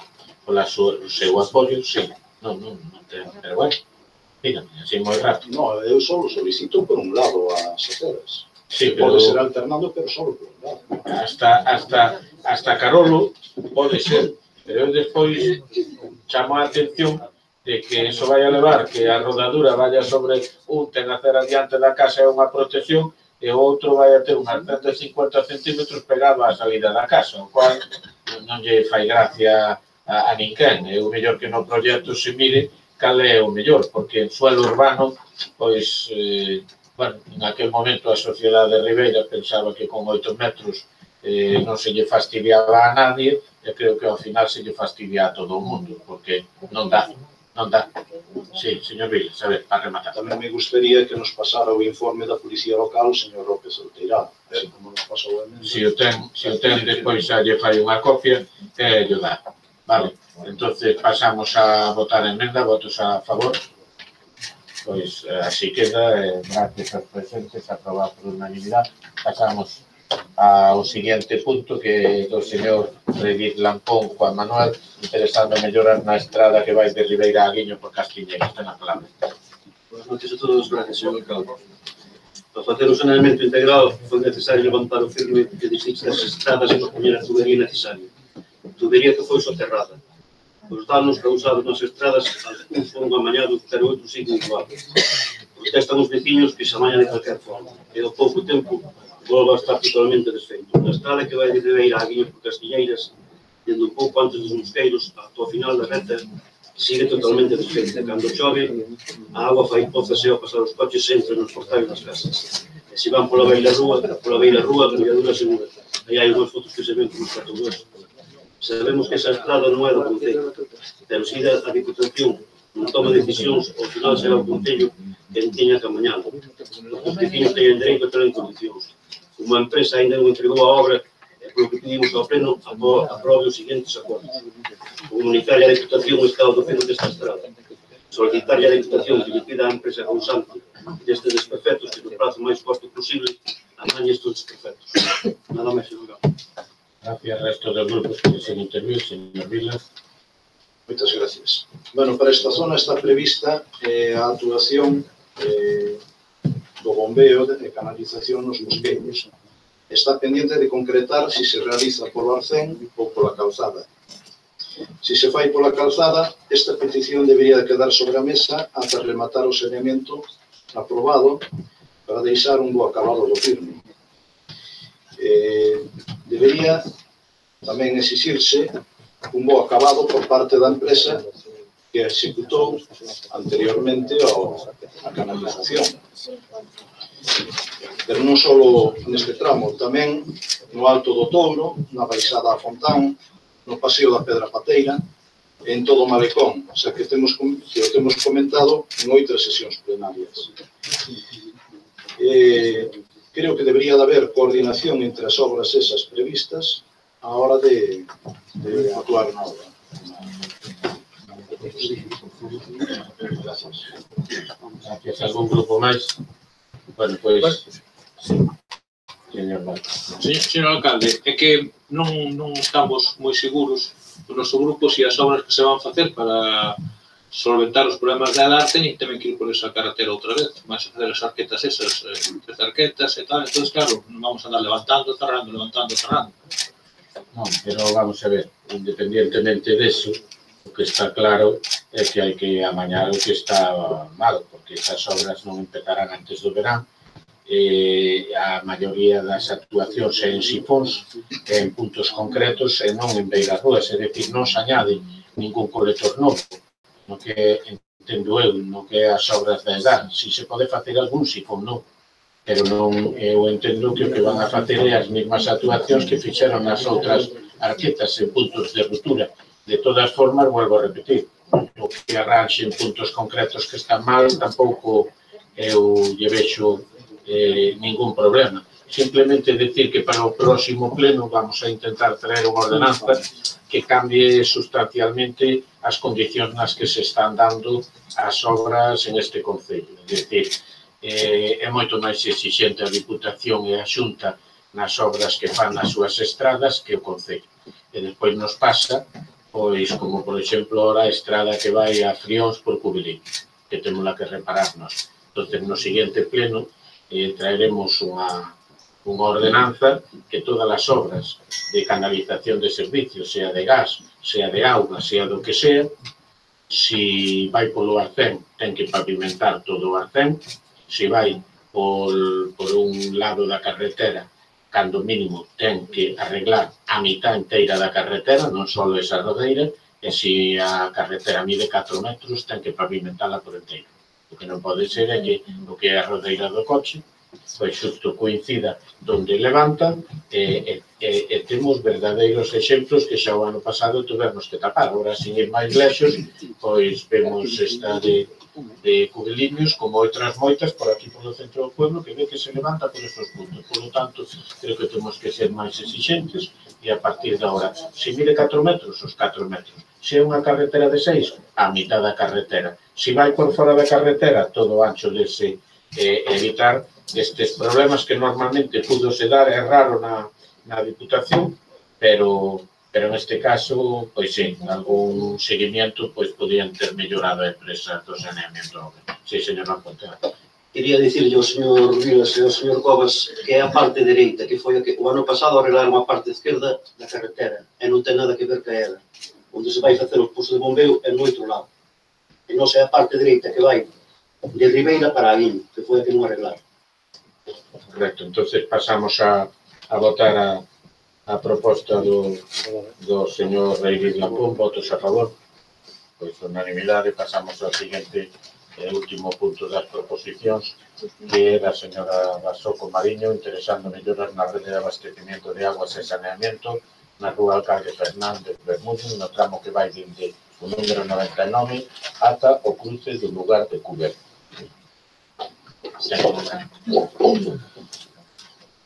o seu apoio, sí, non ten, pero bueno, dígame, así moi rápido. No, eu só solicito por un lado as aceras. Sí, pero pode ser alternando, pero só por un lado. Hasta Carolo pode ser, pero eu despois chamo a atención de que eso vai a levar que a rodadura vaya sobre un ten a acera diante da casa e unha protección e o outro vai a ter unhas 150 centímetros pegado á salida da casa, o cual non lle fai gracia a ninguén. É o mellor que no proxecto se mire cal é o mellor, porque en suelo urbano, pois, bueno, en aquel momento a sociedade de Ribeira pensaba que con 8 metros non se lle fastidiaba a nadie, e creo que ao final se lle fastidia a todo o mundo, porque non dá. Sí, señor Vilas, a ver, para rematar. Tamén me gustaría que nos pasara o informe da Policía Local o señor López Outeira, así como nos pasou a emenda. Se o ten despois xa lle fai unha copia, lle dá. Vale, entonces pasamos a votar a emenda, votos a favor. Pois así queda, gracias aos presentes, aprobado por unanimidade. Pasamos ao seguinte punto, que do señor Redit Lampón Juan Manuel, interesando mellorar na estrada que vai de Ribeira a Guiño por Castiñeira. Ten a palabra. Buenas noches a todos, gracias, señor alcalde. Para facer o saneamento integrado foi necesario levantar o firme de distintas estradas e poñer a tubería necesaria. Tubería que foi soterrada. Os danos causados nas estradas, algúns foron amañados, pero outros siguen igual. Protestan os veciños que se amañan de calquer forma. E ao pouco tempo volva a estar totalmente desfeito. A estrada que vai de Ribeira a Guiño por Castiñeiras, dende un pouco antes dos Mosqueiros, ata o final da reta, sigue totalmente desfeita. Cando chove, a auga fai pozas e ao pasar os coches entran nos portais das casas. E se van pola beira rúa, molladura segura. Aí hai unhas fotos que se ven como está todo eso. Sabemos que esa estrada non é do Concello, pero si a Diputación non toma decisións, ao final será o Concello quen teña que amañalo. Os veciños teñen dereito a ter en condicións. Como a empresa ainda non entregou a obra, polo que pedimos ao Pleno aprobe os seguintes acordos. Comunicarle a Diputación o estado do feno desta estrada. Solicitarle a Diputación que lle pida a empresa causante destes desperfectos que no prazo máis corto posible amañe estes desperfectos. Nada máis, señor alcalde. Gracias, resto dos grupos que deseen intervir, señor Vilas. Moitas gracias. Bueno, para esta zona está prevista a actuación do bombeo de canalización nos Mosqueiros. Está pendiente de concretar se se realiza polo arcén ou pola calzada. Se se fai pola calzada, esta petición debería de quedar sobre a mesa ata rematar o saneamento aprobado para deixar un bo acabado do firme. Debería tamén exixirse un bo acabado por parte da empresa que executou anteriormente a canalización. Pero non só neste tramo, tamén no Alto do Touro, na baixada a Fontán, no Paseo da Pedra Pateira, e en todo o Malecón, o sea que o temos comentado en outras sesións plenarias. Creo que debería de haber coordinación entre as obras esas previstas a hora de actuar na obra. Gracias. Gracias. Algún grupo máis? Bueno, pois... Señor alcalde, é que non estamos moi seguros do noso grupo se as obras que se van facer para solventar os problemas da edad teñen tamén que ir por esa carretera outra vez, máis a facer as arquetas esas, tres arquetas e tal, entón, claro, non vamos a andar levantando, cerrando. Non, pero vamos a ver, independientemente deso, o que está claro é que hai que amañar o que está mal, porque esas obras non empezarán antes do verán, a maioría das actuacións é en sifóns, en puntos concretos e non en beiras rúas, é dicir, non se añade ningún colector novo, no que entendo eu, no que é as obras da edad. Si se pode facer algún sifón, non, pero non, eu entendo que o que van a facer é as mesmas actuacións que fixeron nas outras arquetas en puntos de ruptura. De todas formas, vuelvo a repetir, o que arranxen puntos concretos que están mal, tampouco eu lle vexo ningún problema. simplemente decir que para o próximo pleno vamos a intentar traer unha ordenanza que cambie sustancialmente as condicións nas que se están dando as obras en este concello. É dicir, é moito máis exixente a Diputación e a Xunta nas obras que fan nas súas estradas que o concello. E despois nos pasa, pois, como por exemplo, ora a estrada que vai a Frións por Cubilín, que temos que repararnos. Entón, no seguinte pleno, traeremos unha ordenanza que todas as obras de canalización de servicios, sea de gas, sea de auga, sea do que sea, si vai polo arcén, ten que pavimentar todo o arcén, si vai por un lado da carretera, cando mínimo ten que arreglar a mitad inteira da carretera, non só esa rodeira, e se a carretera mide 4 metros, ten que pavimentala por inteiro. O que non pode ser é que o que é a rodeira do coche, pois xusto coincida donde levantan e temos verdadeiros exemplos que xa o ano pasado tuvemos que tapar. Agora, sin ir máis lexos, pois vemos esta de Cubeliños, como outras moitas por aquí polo centro do pueblo, que ve que se levanta por estos puntos. Por lo tanto, creo que temos que ser máis exixentes e a partir de agora, se mide 4 metros, os 4 metros. Se é unha carretera de 6, a mitad da carretera. Se vai por fora da carretera, todo o ancho dese evitar estes problemas que normalmente pudo se dar, é raro na Diputación, pero neste caso, pois sí, algún seguimiento pois podían ter mellorado a empresa do saneamento. Sí, señor Alcontera. Quería dicirlle ao señor Vilas e ao señor Covas que é a parte dereita, que foi a que o ano pasado arreglaron a parte esquerda da carretera, e non ten nada que ver ca ela. Onde se vai facer o posto de bombeo é no outro lado. E non é a parte dereita que vai de Ribeira para Aguín, que foi a que non arreglaron. Correcto, entonces pasamos a votar a proposta do señor Reiris Lampón. Votos a favor. Pois unanimidade. Pasamos ao seguinte último punto das proposicións, que é da señora Basoco Mariño, interesando melloras na rede de abastecimiento de aguas e saneamento na rúa Alcalde Fernández Bermúdez, no tramo que vai dende o número 99 ata o cruce do lugar de Cuber.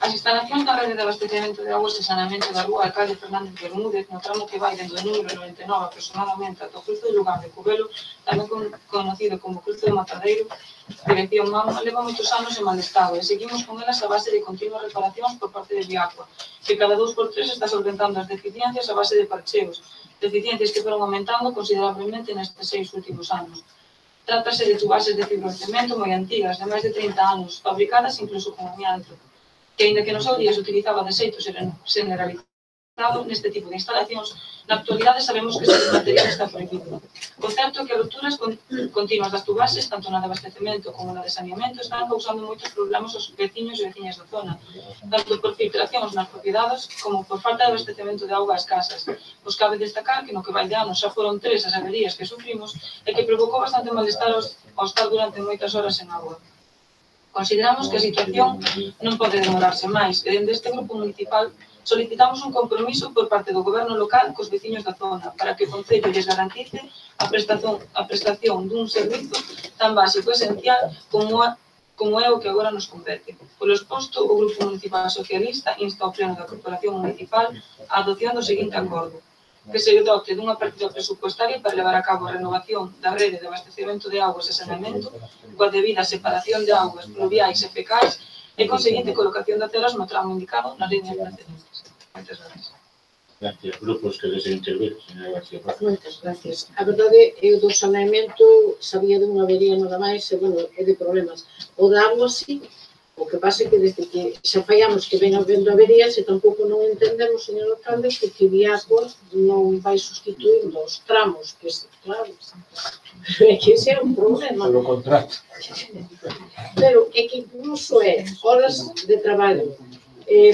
As instalacións da rede de abastecemento de augas e saneamento da rúa Alcalde Fernández Bermúdez, no tramo que vai dentro do número 99 aproximadamente ata o cruce do lugar de Cubelo, tamén conocido como cruce do Matadeiro, dirección Mama, leva moitos anos en mal estado e seguimos con elas a base de continuas reparacións por parte de Viacua, que cada 2x3 está solventando as deficiencias a base de parcheos, deficiencias que foron aumentando considerablemente nestes 6 últimos anos. Trátase de tubases de fibrocemento moi antigas, de máis de 30 anos, fabricadas incluso con amianto, que, aínda que nos seu día se utilizaba de xeito generalizado neste tipo de instalacións, na actualidade sabemos que este material está prohibido. O certo é que as rupturas continuas das tubases, tanto na de abastecemento como na de saneamento, están causando moitos problemas aos veciños e veciñas da zona, tanto por filtracións nas propiedades como por falta de abastecemento de auga ás casas. Pois cabe destacar que no que vai de ano xa foron 3 as averías que sufrimos e que provocou bastante malestar ao estar durante moitas horas en auga. Consideramos que a situación non pode demorarse máis e dende este grupo municipal solicitamos un compromiso por parte do goberno local cos veciños da zona para que o Concello lles garantice a prestación dun servizo tan básico e esencial como é o que agora nos compete. Polo exposto, o Grupo Municipal Socialista insta ao Pleno da Corporación Municipal a adopción do seguinte acordo: que se dote dunha partida presupuestaria para levar a cabo a renovación da rede de abastecemento de augas e saneamento coa debida separación de augas pluviais e fecais e con seguinte colocación de aceras no tramo indicado nas líneas precedentes. Moitas gracias. Gracias. Grupos que deseen intervir, señora García. Moitas gracias. A verdade é o do saneamento sabía de unha avería nada máis e, bueno, é de problemas. O da agua, sí. O que pasa é que desde que xa fallamos que ven habendo averías e tampouco non entendemos, señor alcalde, que Viacua non vai sustituir os tramos, que claro, é que ese é un problema. Polo contrato. Pero é que incluso é horas de traballo,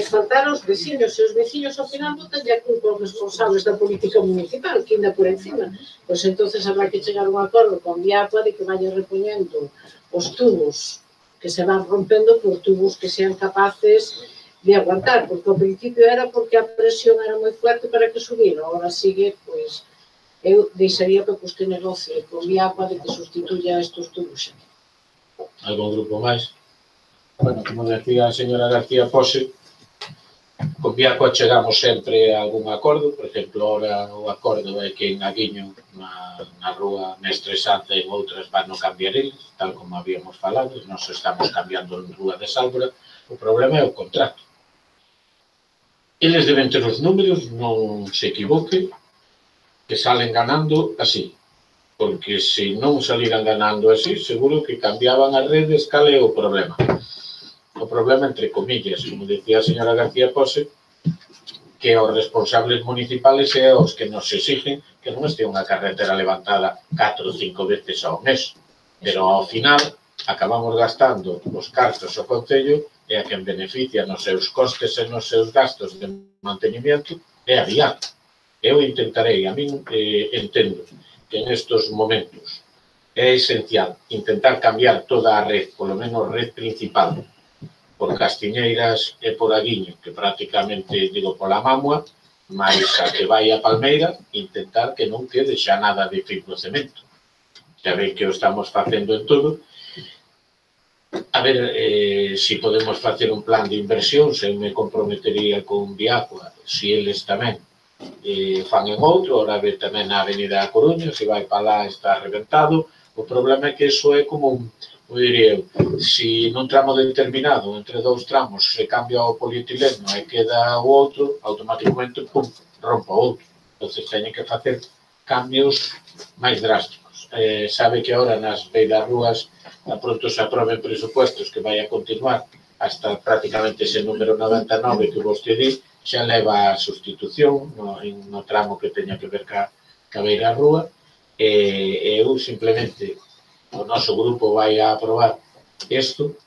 faltar aos veciños, e os veciños ao final botan a culpa aos responsables da política municipal, que ainda por encima. Pois entonces habrá que chegar a un acordo con Viacua de que vaya repoñendo os tubos que se van rompendo por tubos que sean capaces de aguantar, porque ao principio era porque a presión era moi fuerte para que subira, agora sigue, pois, eu deixaría para que este negocio con Viacua de que sustituya estes tubos. Algún grupo máis? Bueno, como decía a señora García Pose, con Viacua chegamos sempre a algún acordo. Por exemplo, ora o acordo é que en Aguiño, na rúa Mestre Sanza e en outras van no cambiar eles, tal como habíamos falado, nós estamos cambiando en rúa de Sálvora. O problema é o contrato. Eles deben ter os números, non se equivoque, que salen ganando así. Porque se non saliran ganando así, seguro que cambiaban as redes. Cal é o problema? O problema, entre comillas, como decía a señora García Pose, que os responsables municipales é os que nos exigen que non este unha carretera levantada 4 ou 5 veces ao mes. Pero ao final acabamos gastando os cartos ao Concello e a quen beneficia nos seus costes e nos seus gastos de mantenimiento é a Vial. Eu intentarei, a min entendo que nestes momentos é esencial intentar cambiar toda a red, polo menos red principal, por Castiñeiras e por Aguiño, que prácticamente, digo, pola Mamua, máis a que vai a Palmeira, intentar que non quede xa nada de fibrocemento. Xa veis que o estamos facendo en todo. A ver se podemos facer un plan de inversión, se me comprometería con Viacua, se eles tamén fan en outro. Ora ve tamén na Avenida da Coruña, se vai para lá está reventado. O problema é que iso é como un, diría eu, se nun tramo determinado, entre dous tramos, se cambia o polietileno e queda o outro, automáticamente, pum, rompa o outro. Entón, teñen que facer cambios máis drásticos. Sabe que ahora nas beiras rúas pronto se aproben presupuestos que vai a continuar hasta prácticamente ese número 99 que vostede xa leva a sustitución no tramo que teña que ver ca beira rúa. Eu simplemente, o noso grupo vai a aprobar isto,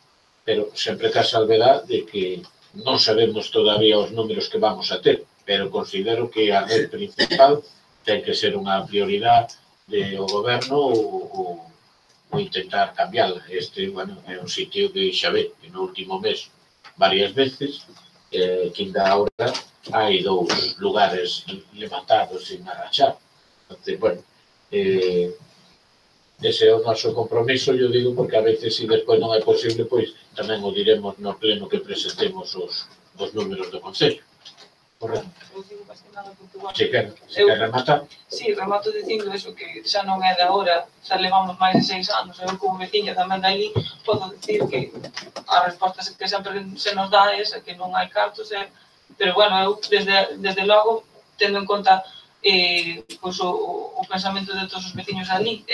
pero sempre ca salvedad de que non sabemos todavía os números que vamos a ter, pero considero que a red principal ten que ser unha prioridade do goberno ou intentar cambiarla. Este, bueno, é un sitio que xa ve que no último mes varias veces, que ainda ahora hai 2 lugares levantados sin arrachar. Entonces, bueno, ese é o noso compromiso, eu digo, porque a veces, se despois non é posible, pois tamén o diremos no pleno que presentemos os números do Concello. Correcto. Se quer rematar? Sí, remato dicindo eso, que xa non é de agora, xa levamos máis de 6 anos, eu como veciña tamén dali podo dicir que a resposta que sempre se nos dá é que non hai cartos, pero bueno, eu desde logo, tendo en conta o pensamento de todos os veciños ali,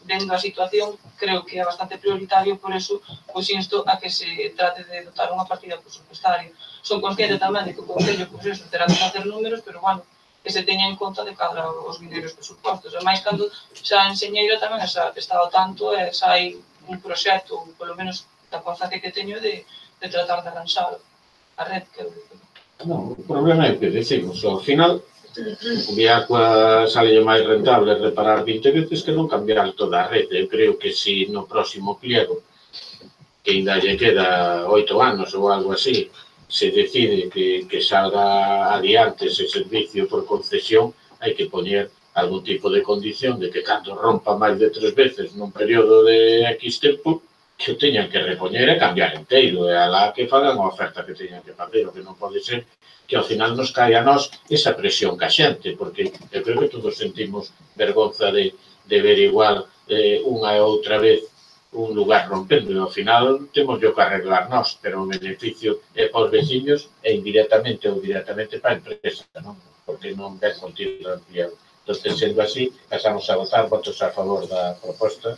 vendo a situación, creo que é bastante prioritario, por eso pois insto a que se trate de dotar unha partida presupuestaria. Son consciente tamén de que o Concello, pois eso, terá que facer números, pero bueno, que se teña en conta de cada os vinderos presupostos. E máis cando xa en Señeira tamén está ao tanto e xa hai un proxecto, polo menos da constancia que teño, de tratar de arranxar a red que... Non, o problema é que decimos, ao final, o Viacua sale máis rentable reparar 20 veces que non cambiar toda a rede. Eu creo que se no próximo pliego, que ainda lle queda 8 anos ou algo así, se decide que salga adiante ese servicio por concesión, hai que poñer algún tipo de condición de que cando rompa máis de 3 veces nun período de X tempo, que o teñan que repoñer e cambiar inteiro, e alá que fagan a oferta que teñan que facer. O que non pode ser que ao final nos caia a nós esa presión ca xente, porque eu creo que todos sentimos vergonza de ver igual unha e outra vez un lugar rompendo, e ao final temos que arreglar nós, pero o beneficio é para os veciños e indirectamente ou directamente para a empresa, non? Porque non ven contigo ampliado. Entón, sendo así, pasamos a votar. Votos a favor da proposta.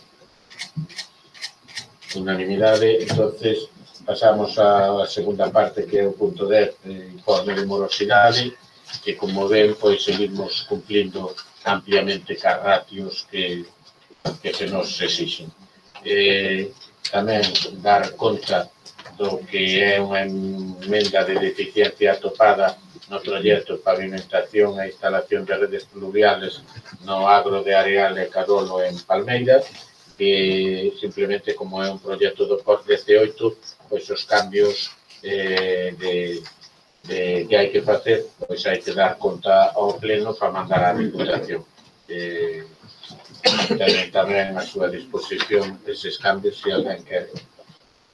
Unanimidade. Entonces, pasamos á segunda parte, que é o punto 10, informe de morosidade, que, como ven, pois seguimos cumplindo ampliamente cas ratios que se nos exixen. Tamén dar conta do que é unha emenda de deficiencia atopada no proxecto de pavimentación e instalación de redes pluviales no agro de Areal e Carolo en Palmeira, que simplemente, como é un proxecto do POS-18, pois os cambios que hai que facer, pois hai que dar conta ao pleno para mandar á Diputación. Tamén a súa disposición eses cambios, se alguén quere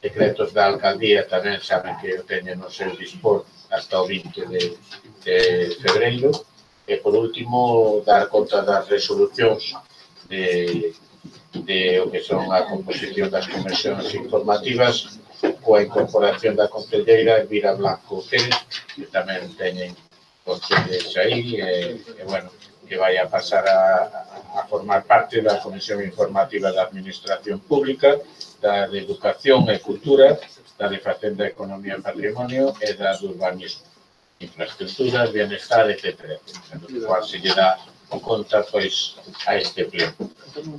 decretos da alcaldía tamén saben que o teñen no seu dispor hasta o 20 de febreiro. E, por último, dar conta das resolucións de o que son a composición das comisións informativas coa incorporación da concelleira Elvira Blanco Pérez, que tamén teñen vostedes aí, bueno, que vai a pasar a formar parte da Comisión Informativa da Administración Pública, da de Educación e Cultura, da de Facenda, Economía e Patrimonio e da de Urbanismo, infraestructuras, bienestar, etc. Do cual se lle dá conta, pois, a este pleno.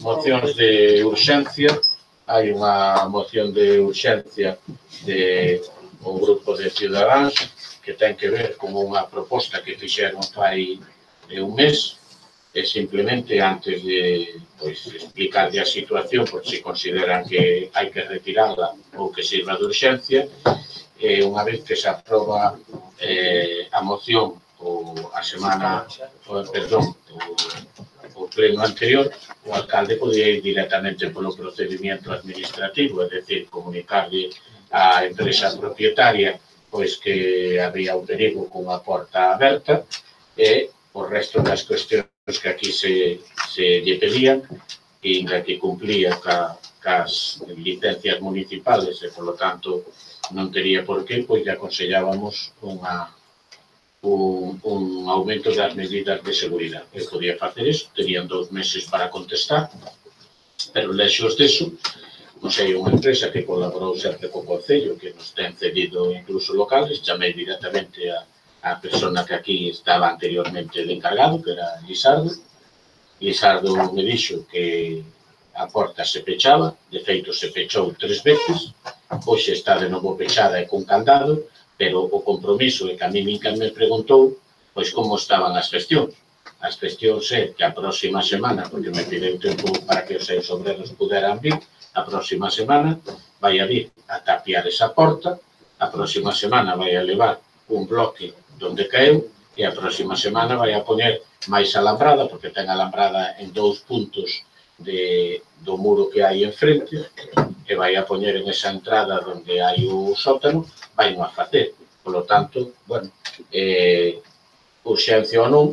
Mocións de urxencia. Hai unha moción de urxencia do grupo de Ciudadanos que ten que ver con unha proposta que fixeron fai un mes, e simplemente antes de explicar a situación, por se consideran que hai que retirarla ou que sirva de urxencia, unha vez que se aproba a moción o pleno anterior, o alcalde podía ir directamente polo procedimiento administrativo, é dicir, comunicarle á empresa propietaria pois que había un perigo cunha porta aberta, e o resto das cuestións que aquí se lle pedían, e inda que cumplía cas licencias municipales e, polo tanto, non tería por qué, pois lle aconsellábamos un aumento das medidas de seguridade. Eu podía facer iso, terían 2 meses para contestar, pero lexos deso, non sei, unha empresa que colaborou sempre co Concello, que nos ten cedido incluso locales, chamei directamente a persona que aquí estaba anteriormente de encargado, que era Lisardo. Lisardo me dixo que a porta se pechaba, de feito se pechou 3 veces, hoxe está de novo pechada e con candado, pero o compromiso é que a mí ninguén me preguntou pois como estaban as gestións. As gestións é que a próxima semana, porque me pideu tempo para que os seus obreros puderan vir, a próxima semana vai a vir a tapiar esa porta, a próxima semana vai a levar un bloque donde caeu e a próxima semana vai a poñer máis alambrada, porque ten alambrada en 2 puntos do muro que hai enfrente, e vai a poñer en esa entrada donde hai o sótano, vai a facer. Por lo tanto, bueno, urxencia ou non,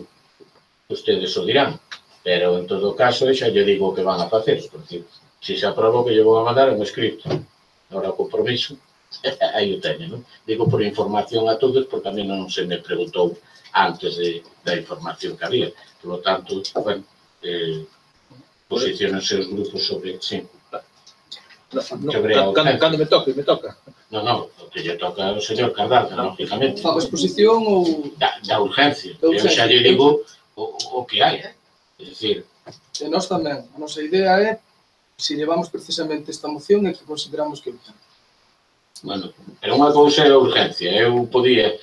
ustedes o dirán, pero en todo caso, xa lle digo o que van a facer, porque se se aproba que lle vou a mandar un escrito. Agora o compromiso, aí o teño, non? Digo por información a todos, porque a mí non se me preguntou antes da información que había. Por lo tanto, bueno, posicionense os grupos sobre... Sí. Cando me toca. Non, o que lle toca ao señor Cardal, lógicamente. Fago exposición ou... Da urgencia. Eu xa lle digo o que hai. É dicir... E nós tamén. A nosa idea é, se levamos precisamente esta moción, é que consideramos que... Bueno, pero unha cousa é a urgencia. Eu podía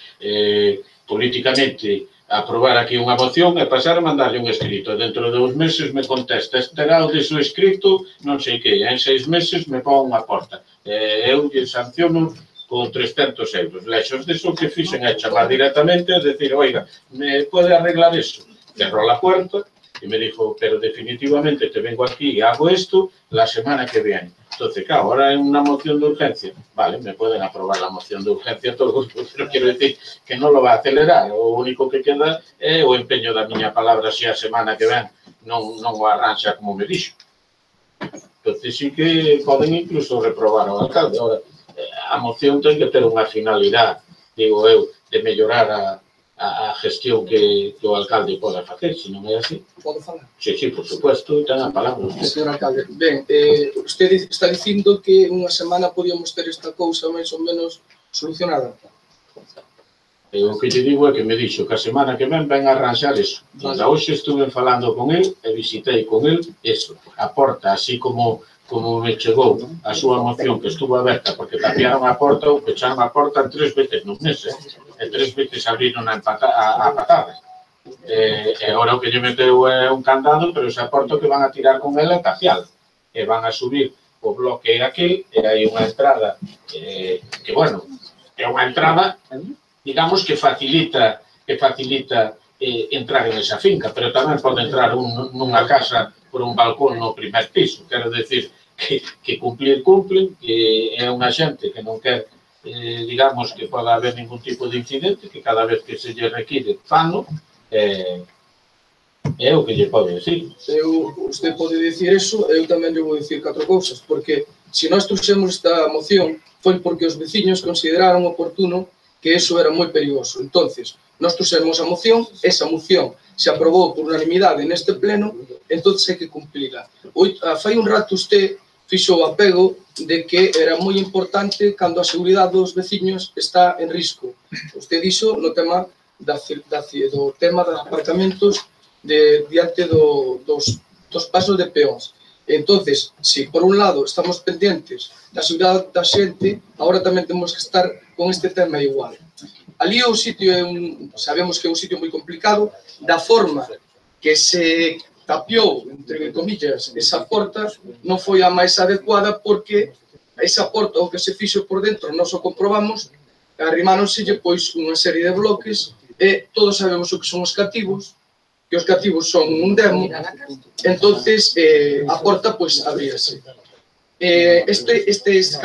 políticamente aprobar aquí unha moción e pasar a mandarlle un escrito. Dentro de 2 meses me contesta, estará o deso escrito, non sei que, en 6 meses me pon unha porta. Eu lle sanciono con 300 euros. Lexos deso que fixen é chamar directamente e decir, oiga, me pode arreglar eso? Cerró la puerta e me dijo, pero definitivamente te vengo aquí y hago esto la semana que viene. Entonces, claro, ahora es una moción de urgencia. Vale, me pueden aprobar la moción de urgencia todos, pero quiero decir que non lo va a acelerar. O único que queda é o empeño da miña palabra se a semana que ven non o arranxa como me dixo. Entonces, sí que poden incluso reprobar ao alcalde. Ahora, a moción ten que ter unha finalidade, digo eu, de mellorar a gestión que o alcalde poda facer, se non é así. Podo falar? Sí, por supuesto, ten a palabra. Señor alcalde, ben, usted está dicindo que unha semana podíamos ter esta cousa máis ou menos solucionada. O que lle digo é que me dixo que a semana que ven a arranxar eso. Ainda hoxe estuve falando con el e visitei con el eso. A porta, así como me chegou a súa moción que estuvo aberta porque tapiaron a porta ou pecharon a porta 3 veces nun mes, e 3 veces abriron a patadas. E agora o que lle meteu é un candado, pero esa porta que van a tirar con ela é tapiada. E van a subir o bloque aquel, e hai unha entrada que, bueno, é unha entrada, digamos, que facilita entrar en esa finca, pero tamén pode entrar nunha casa por un balcón no primer piso. Quero decir, que cumplen, que é unha xente que non quer, digamos, que poda haber ningún tipo de incidente, que cada vez que se lle require fano, é o que lle pode decir. Usted pode dicir eso, eu tamén lle vou dicir 4 cousas, porque se nós trouxemos esta moción foi porque os veciños consideraron oportuno que eso era moi perigoso. Entonces, nós trouxemos a moción, esa moción se aprobou por unanimidade neste pleno, entón hai que cumplila. Fai un rato usted fixo o apego de que era moi importante cando a seguridade dos veciños está en risco. Usted dixo no tema do tema dos aparcamentos diante dos pasos de peóns. Entonces, se por un lado estamos pendentes da seguridade da xente, agora tamén temos que estar con este tema igual. Ali o sitio sabemos que é un sitio moi complicado, da forma que se tapiou, entre comillas, esa porta non foi a máis adecuada porque esa porta, o que se fixo por dentro, nós o comprobamos, arrimáronselle pois unha serie de bloques e todos sabemos o que son os cativos, que os cativos son un demo, entonces a porta pois abríase. Estes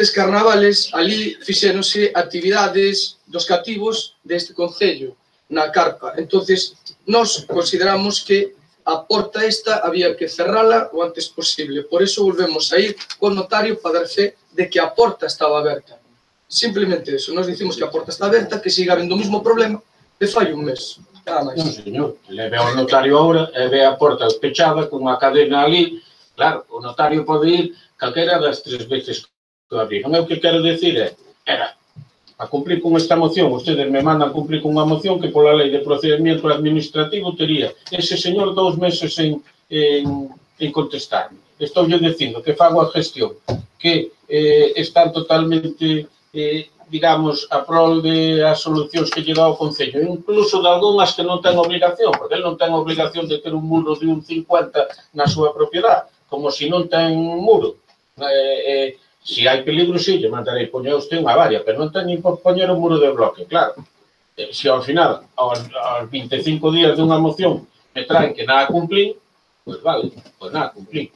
carnavales, ali fixéronse actividades dos cativos deste concello, na carpa. Entonces, nós consideramos que a porta esta había que cerrala o antes posible. Por eso volvemos a ir con notario para dar fe de que a porta estaba aberta. Simplemente eso, nós dicimos que a porta está aberta, que siga habendo o mismo problema de fai un mes, nada máis. Non, señor, le ve ao notario agora e ve a porta pechada con unha cadena ali, claro, o notario pode ir calquera das 3 veces que abriron. O que quero decir era, a cumplir con esta moción, ustedes me mandan cumplir con unha moción que pola lei de procedimiento administrativo tería ese señor 2 meses en contestarme. Estou yo dicindo que fago a gestión, que están totalmente digamos, a prol de as solucións que lle dá o Concello, incluso de algunhas que non ten obligación, porque ele non ten obligación de ter un muro de un 50 na súa propiedade, como se non ten un muro. Se hai peligro, sí, lle mandarei poñer usted unha valla, pero non ten ni por poñer un muro de bloque, claro. Se ao final, aos 25 días de unha moción, me traen que nada cumplín, pois vale, pois nada cumplín.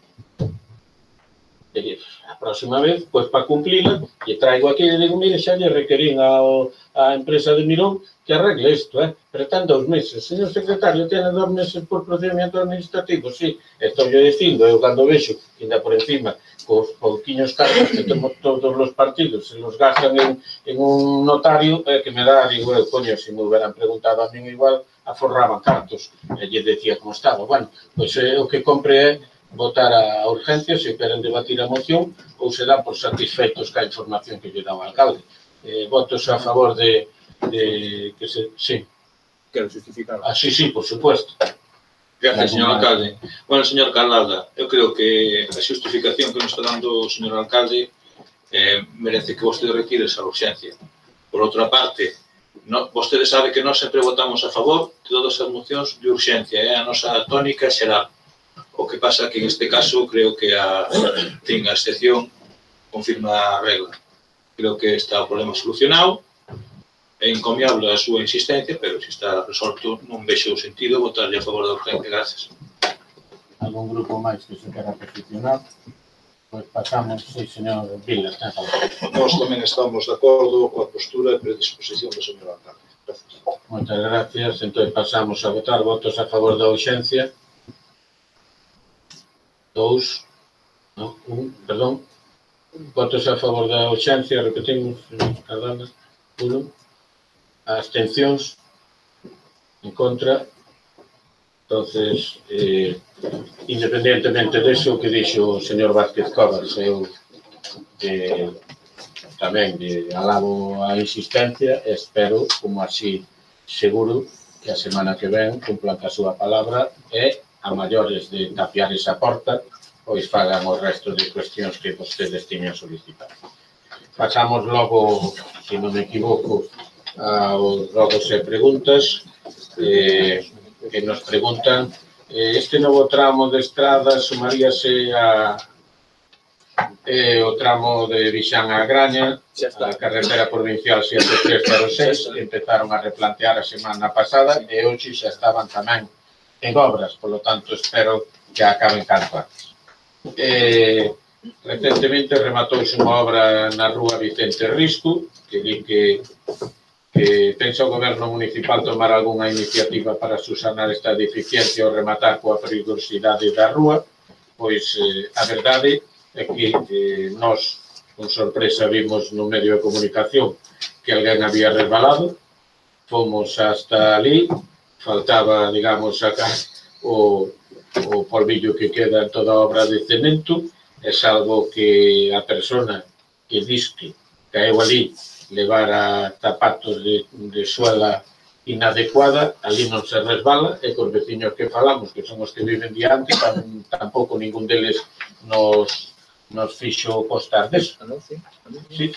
A próxima vez, pois para cumplila, lle traigo aquí e digo, mire, xa lle requerín a empresa de Mirón que arregle isto, pero están 2 meses. Señor secretario, tiene 2 meses por procedimiento administrativo, sí, estou yo dicindo, eu cando vexo que ainda por encima, cos pouquiños cargos que temos todos os partidos, se los gastan en un notario, que me dá, digo, coño, se me hubieran preguntado a min igual, aforraban cartos, e lle decía como estaba. Bueno, pois o que compre é votar a urgencia se queren debatir a moción ou se dá por satisfeitos ca información que lle dá o alcalde. Votos a favor de que se... Sí. Quero justificar. Sí, por supuesto. Gracias, señor alcalde. Bueno, señor Carlalda, eu creo que a justificación que nos está dando o señor alcalde merece que vostede retire esa urgencia. Por outra parte, vostede sabe que nós sempre votamos a favor de todas as mocións de urgencia, é a nosa tónica xeral. O que pasa que en este caso creo que a excepción confirma a regla. Creo que está o problema solucionado, é encomiable a súa insistencia, pero se está resolto non vexo o sentido votarlle a favor da urgencia. Gracias. Algún grupo máis que se quera posicionar? Pois pasamos, sí, señor Vilas, ten favor. Nós tamén estamos de acordo coa postura e predisposición do señor alcalde. Gracias. Moitas gracias. Entón pasamos a votar. Votos a favor da urxencia. 2, non, 1, perdón. Votos a favor da urxencia, repetimos, Cardana, 1. Abstencións, en contra. Entonces, independentemente deso que dixo o señor Vázquez Covas, eu tamén alabo a insistencia e espero, como así seguro, que a semana que ven cumplan ca súa palabra e a maiores de tapiar esa porta, pois fagan o resto de cuestións que vostedes tiñan solicitado. Pasamos logo, se non me equivoco, aos logos e preguntas que nos preguntan. Este novo tramo de estrada sumaríase o tramo de Vixán a Graña, a carretera provincial 7306, que empezaron a replantear a semana pasada e hoxe xa estaban tamén en obras, polo tanto, espero que acaben canto antes. Recentemente rematouse unha obra na rúa Vicente Risco, que di que pensa o goberno municipal tomar algunha iniciativa para subsanar esta deficiencia ou rematar coa perigosidade da rúa. Pois a verdade é que nós, con sorpresa, vimos no medio de comunicación que alguén había resbalado, fomos hasta ali, faltaba, digamos, sacar o polvillo que queda en toda a obra de cemento, é algo que a persona que disque caeu ali levara zapatos de suela inadecuada, ali non se resbala, e cos veciños que falamos, que son os que viven diante, tampouco ningún deles nos fixo costar deso. Sí,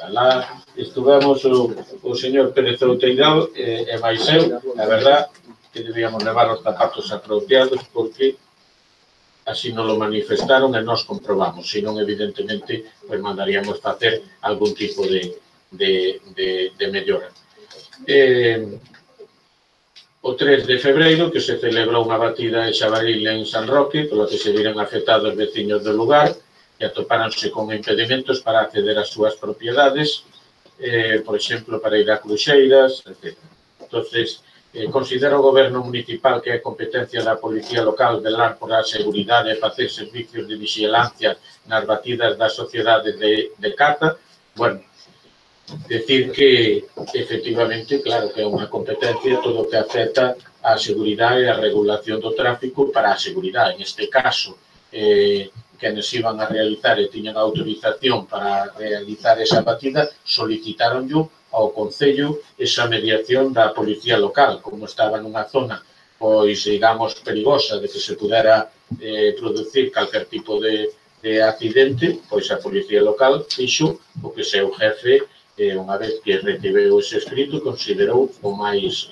alá estuvemos o señor Pérez Outeirao e máis eu, a verdad que debíamos levar os zapatos apropiados porque así nos lo manifestaron e nos comprobamos, senón evidentemente pues mandaríamos facer algún tipo de mellora. O 3 de febreiro, que se celebrou unha batida de xabaril en San Roque, polo que se viran afectados veciños do lugar, e atopáronse con impedimentos para acceder ás súas propiedades, por exemplo, para ir a Cruxeiras, etc. Entonces, considera o goberno municipal que é competencia da policía local velar por a seguridade e facer servicios de vigilancia nas batidas da sociedade de caza. Bueno, decir que, efectivamente, claro que é unha competencia todo o que afecta á seguridade e a regulación do tráfico para a seguridade. En este caso, quenes iban a realizar e tiñan autorización para realizar esa batida, solicitaronllo ao Concello esa mediación da policía local, como estaba nunha zona, pois, digamos, perigosa de que se pudera producir calquer tipo de accidente, pois a policía local fixo o que seu jefe, unha vez que recibeu ese escrito, considerou o máis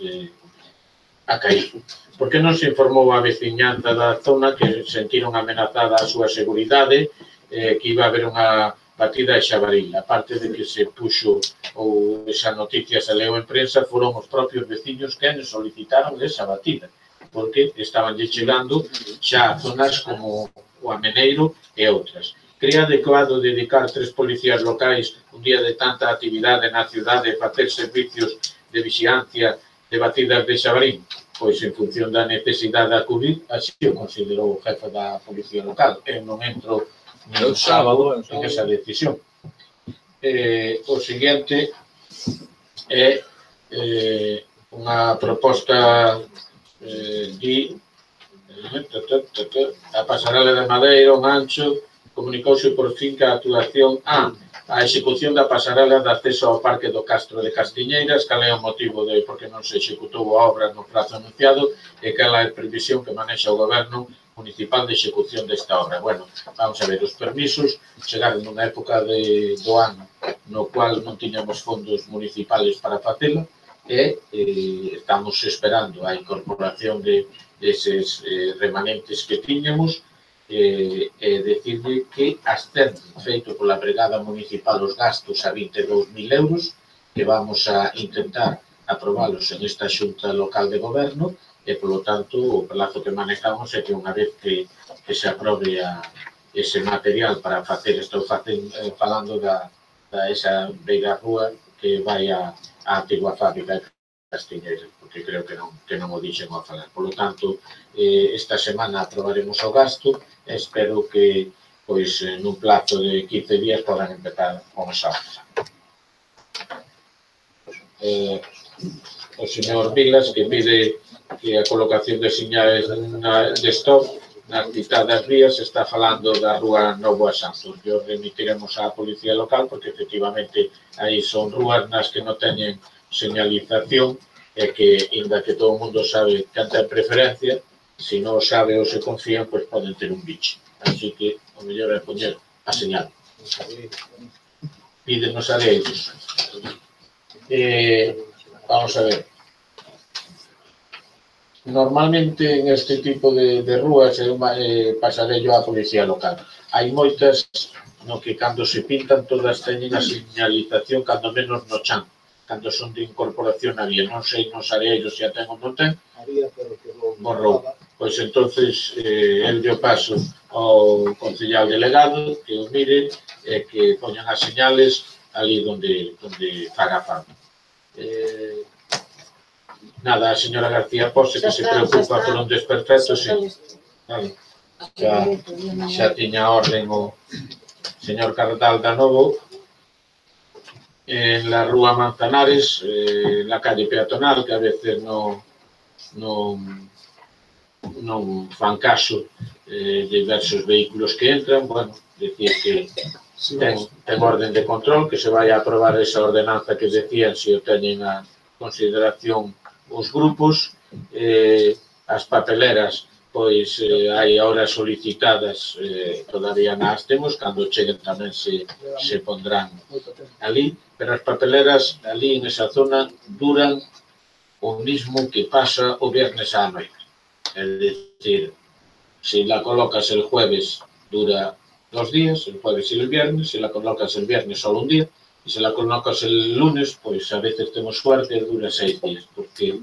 acaído. Por que non se informou a veciñanza da zona que sentiron amenazada a súa seguridade, que iba a haber unha batida de xabaril? A parte de que se puxo ou esa noticia se leu en prensa, foron os propios veciños que nos solicitaron esa batida, porque estaban chegando xa a zonas como o Ameneiro e outras. Crea adecuado dedicar 3 policías locais un día de tanta actividade na cidade e facer servicios de vixilancia de batidas de xabaril? Pois, en función da necesidade de acudir, así o considerou o jefe da policía local. Eu non entro nin sábado en esa decisión. O seguinte é unha proposta a pasarela de Madeira, un ancho, comunicouse por fin que a actuación a execución da pasarela de acceso ao Parque do Castro de Castiñeiras, cal é o motivo de por que non se executou a obra no prazo anunciado e cal é a previsión que manexa o goberno municipal de execución desta obra. Bueno, vamos a ver, os permisos chegaron nunha época do ano no cual non tiñamos fondos municipales para facelo e estamos esperando a incorporación deses remanentes que tiñamos e decirle que ascende feito pola Brigada Municipal os gastos a 22.000 euros que vamos a intentar aprobalos en esta xunta local de goberno e, polo tanto, o plazo que manejamos é que unha vez que se aprobe ese material para facer, estou falando da esa beira rúa que vai á antigua fábrica de Castiñeiras, porque creo que non o dixen ao falar. Por lo tanto, esta semana aprobaremos o gasto e espero que, pois, nun plazo de 15 días podan empezar con esa obra. O señor Vilas, que pide que a colocación de señales de stop nas citadas vías, está falando da rúa Novo a Santos. Yo remitiremos á policía local porque, efectivamente, aí son rúas nas que non teñen señalización e que, inda que todo o mundo sabe que ten preferencia, se non sabe ou se confían, pois poden ter un biche. Así que o mellor é poñer a señal. Pídenos a deles. Vamos a ver. Normalmente en este tipo de rúas pasaré yo á policía local. Hai moitas no que cando se pintan todas teñen a señalización cando menos no chan. cando son de incorporación a vía, non sei nos areiros se a ten ou non ten, borrou. Pois entonces eu lle paso ao concellal delegado que o mire e que poñan as señales ali donde faga falta. Nada, a señora García Pose que se preocupa por un desperfecto, sí. Xa tiña orden o señor Cardal da Novo en la rúa Manzanares, la calle peatonal, que a veces non fan caso de diversos vehículos que entran, bueno, decir que ten orden de control, que se vai a aprobar esa ordenanza que decían se o teñen a consideración os grupos, as papeleras, pois hai horas solicitadas, todavía nas temos, cando cheguen tamén se pondrán ali, pero as papeleras ali en esa zona duran o mismo que pasa o viernes á noite. Es decir, si la colocas el jueves dura 2 días, el jueves y el viernes, si la colocas el viernes solo un día, y si la colocas el lunes, pues a veces tenemos suerte, dura 6 días, porque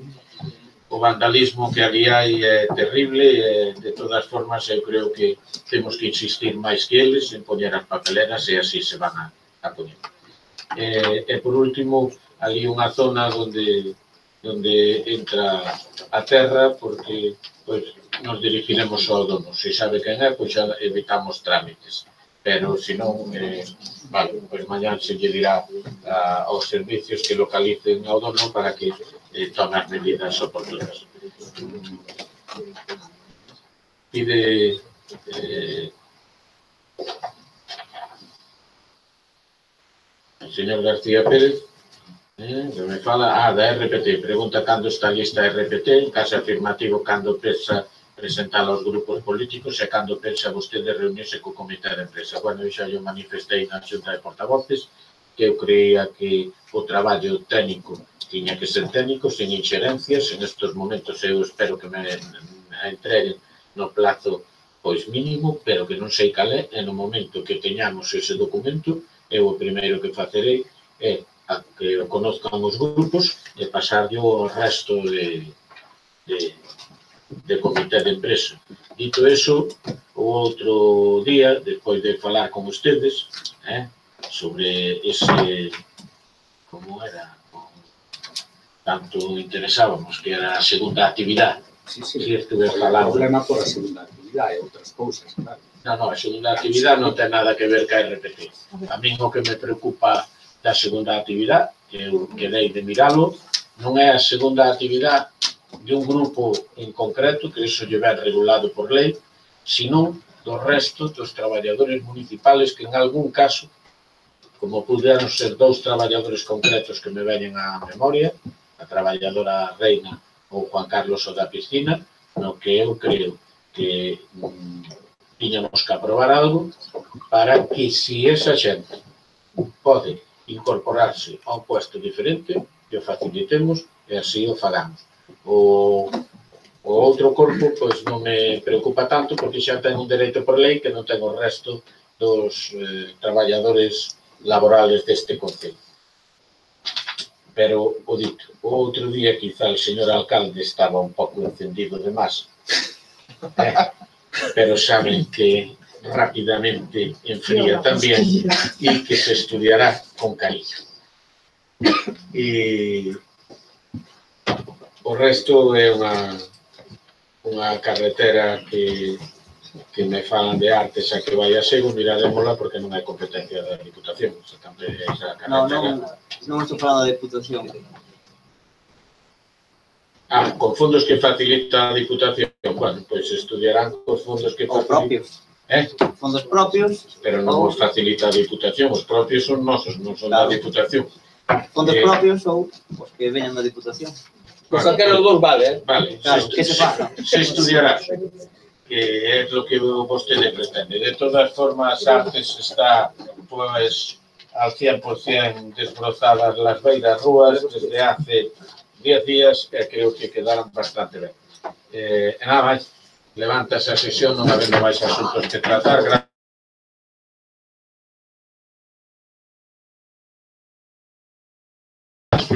o vandalismo que ali hai é terrible e de todas formas eu creo que temos que insistir máis que eles en poñer as papeleras e así se van a poñer. E por último, ali unha zona onde entra a terra porque pois, nos dirigiremos ao dono. Se sabe quen é, pois xa evitamos trámites. Pero, se non, vale, pois mañá se lle dirá aos servicios que localicen ao dono para que tome as medidas oportunas. Pide el señor García Pérez, que me fala, da RPT, pregunta cando está lista a RPT, en caso afirmativo, cando pensa presentala aos grupos políticos e cando pensa vostede reunirse co comité de empresa. Bueno, eu xa yo manifestei na xunta de portavoces que eu creía que o traballo técnico tiña que ser técnico, sen inxerencias. En estes momentos eu espero que me entreguen no plazo pois mínimo, pero que non sei cal é, e no momento que teñamos ese documento, eu o primeiro que facerei é que o conozcan os grupos e pasarlle ao resto de comité de empresa. Dito eso, o outro día, despois de falar con ustedes, sobre ese, como era, tanto interesábamos, que era a segunda actividade. Sí, estuve falando. O problema por a segunda actividade e outras cousas, claro. Non, a segunda actividade non ten nada que ver ca RPT. A min o que me preocupa da segunda actividade, que eu quedei de miralo, non é a segunda actividade de un grupo en concreto, que iso lle ven regulado por lei, sino do resto dos traballadores municipales que en algún caso, como puderan ser 2 traballadores concretos que me veñen á memoria, a traballadora Reina ou Juan Carlos o da piscina, no que eu creo que tiñamos que aprobar algo para que si esa xente pode incorporarse a un puesto diferente, que o facilitemos e así o fagamos. O outro corpo pois non me preocupa tanto porque xa ten un dereito por lei que non ten o resto dos traballadores laborales deste concello. Pero, o dito, o outro día quizá o señor alcalde estaba un pouco encendido de más, pero saben que rápidamente enfría tamén e que se estudiará con cariño. E o resto é unha carretera que me falan de artes a que vai a Sego, miraremosla porque non hai competencia da Diputación. Non estou falando da Diputación. Con fondos que facilita a Diputación. Bueno, pois estudiarán cos fondos que facilita. Ou propios. Fondos propios. Pero non os facilita a Diputación, os propios son nosos, non son da Diputación. Fondos propios ou os que veñan da Diputación. Pois calquera dos dos vale, Vale, que se faga. Se estudiará, que é o que vostede pretende. De todas formas, Artes está, pues, al 100% desbrozadas las beiras rúas desde hace 10 días e creo que quedaron bastante ben. E nada máis, levántase a sesión, non habendo máis asuntos que tratar. Sí,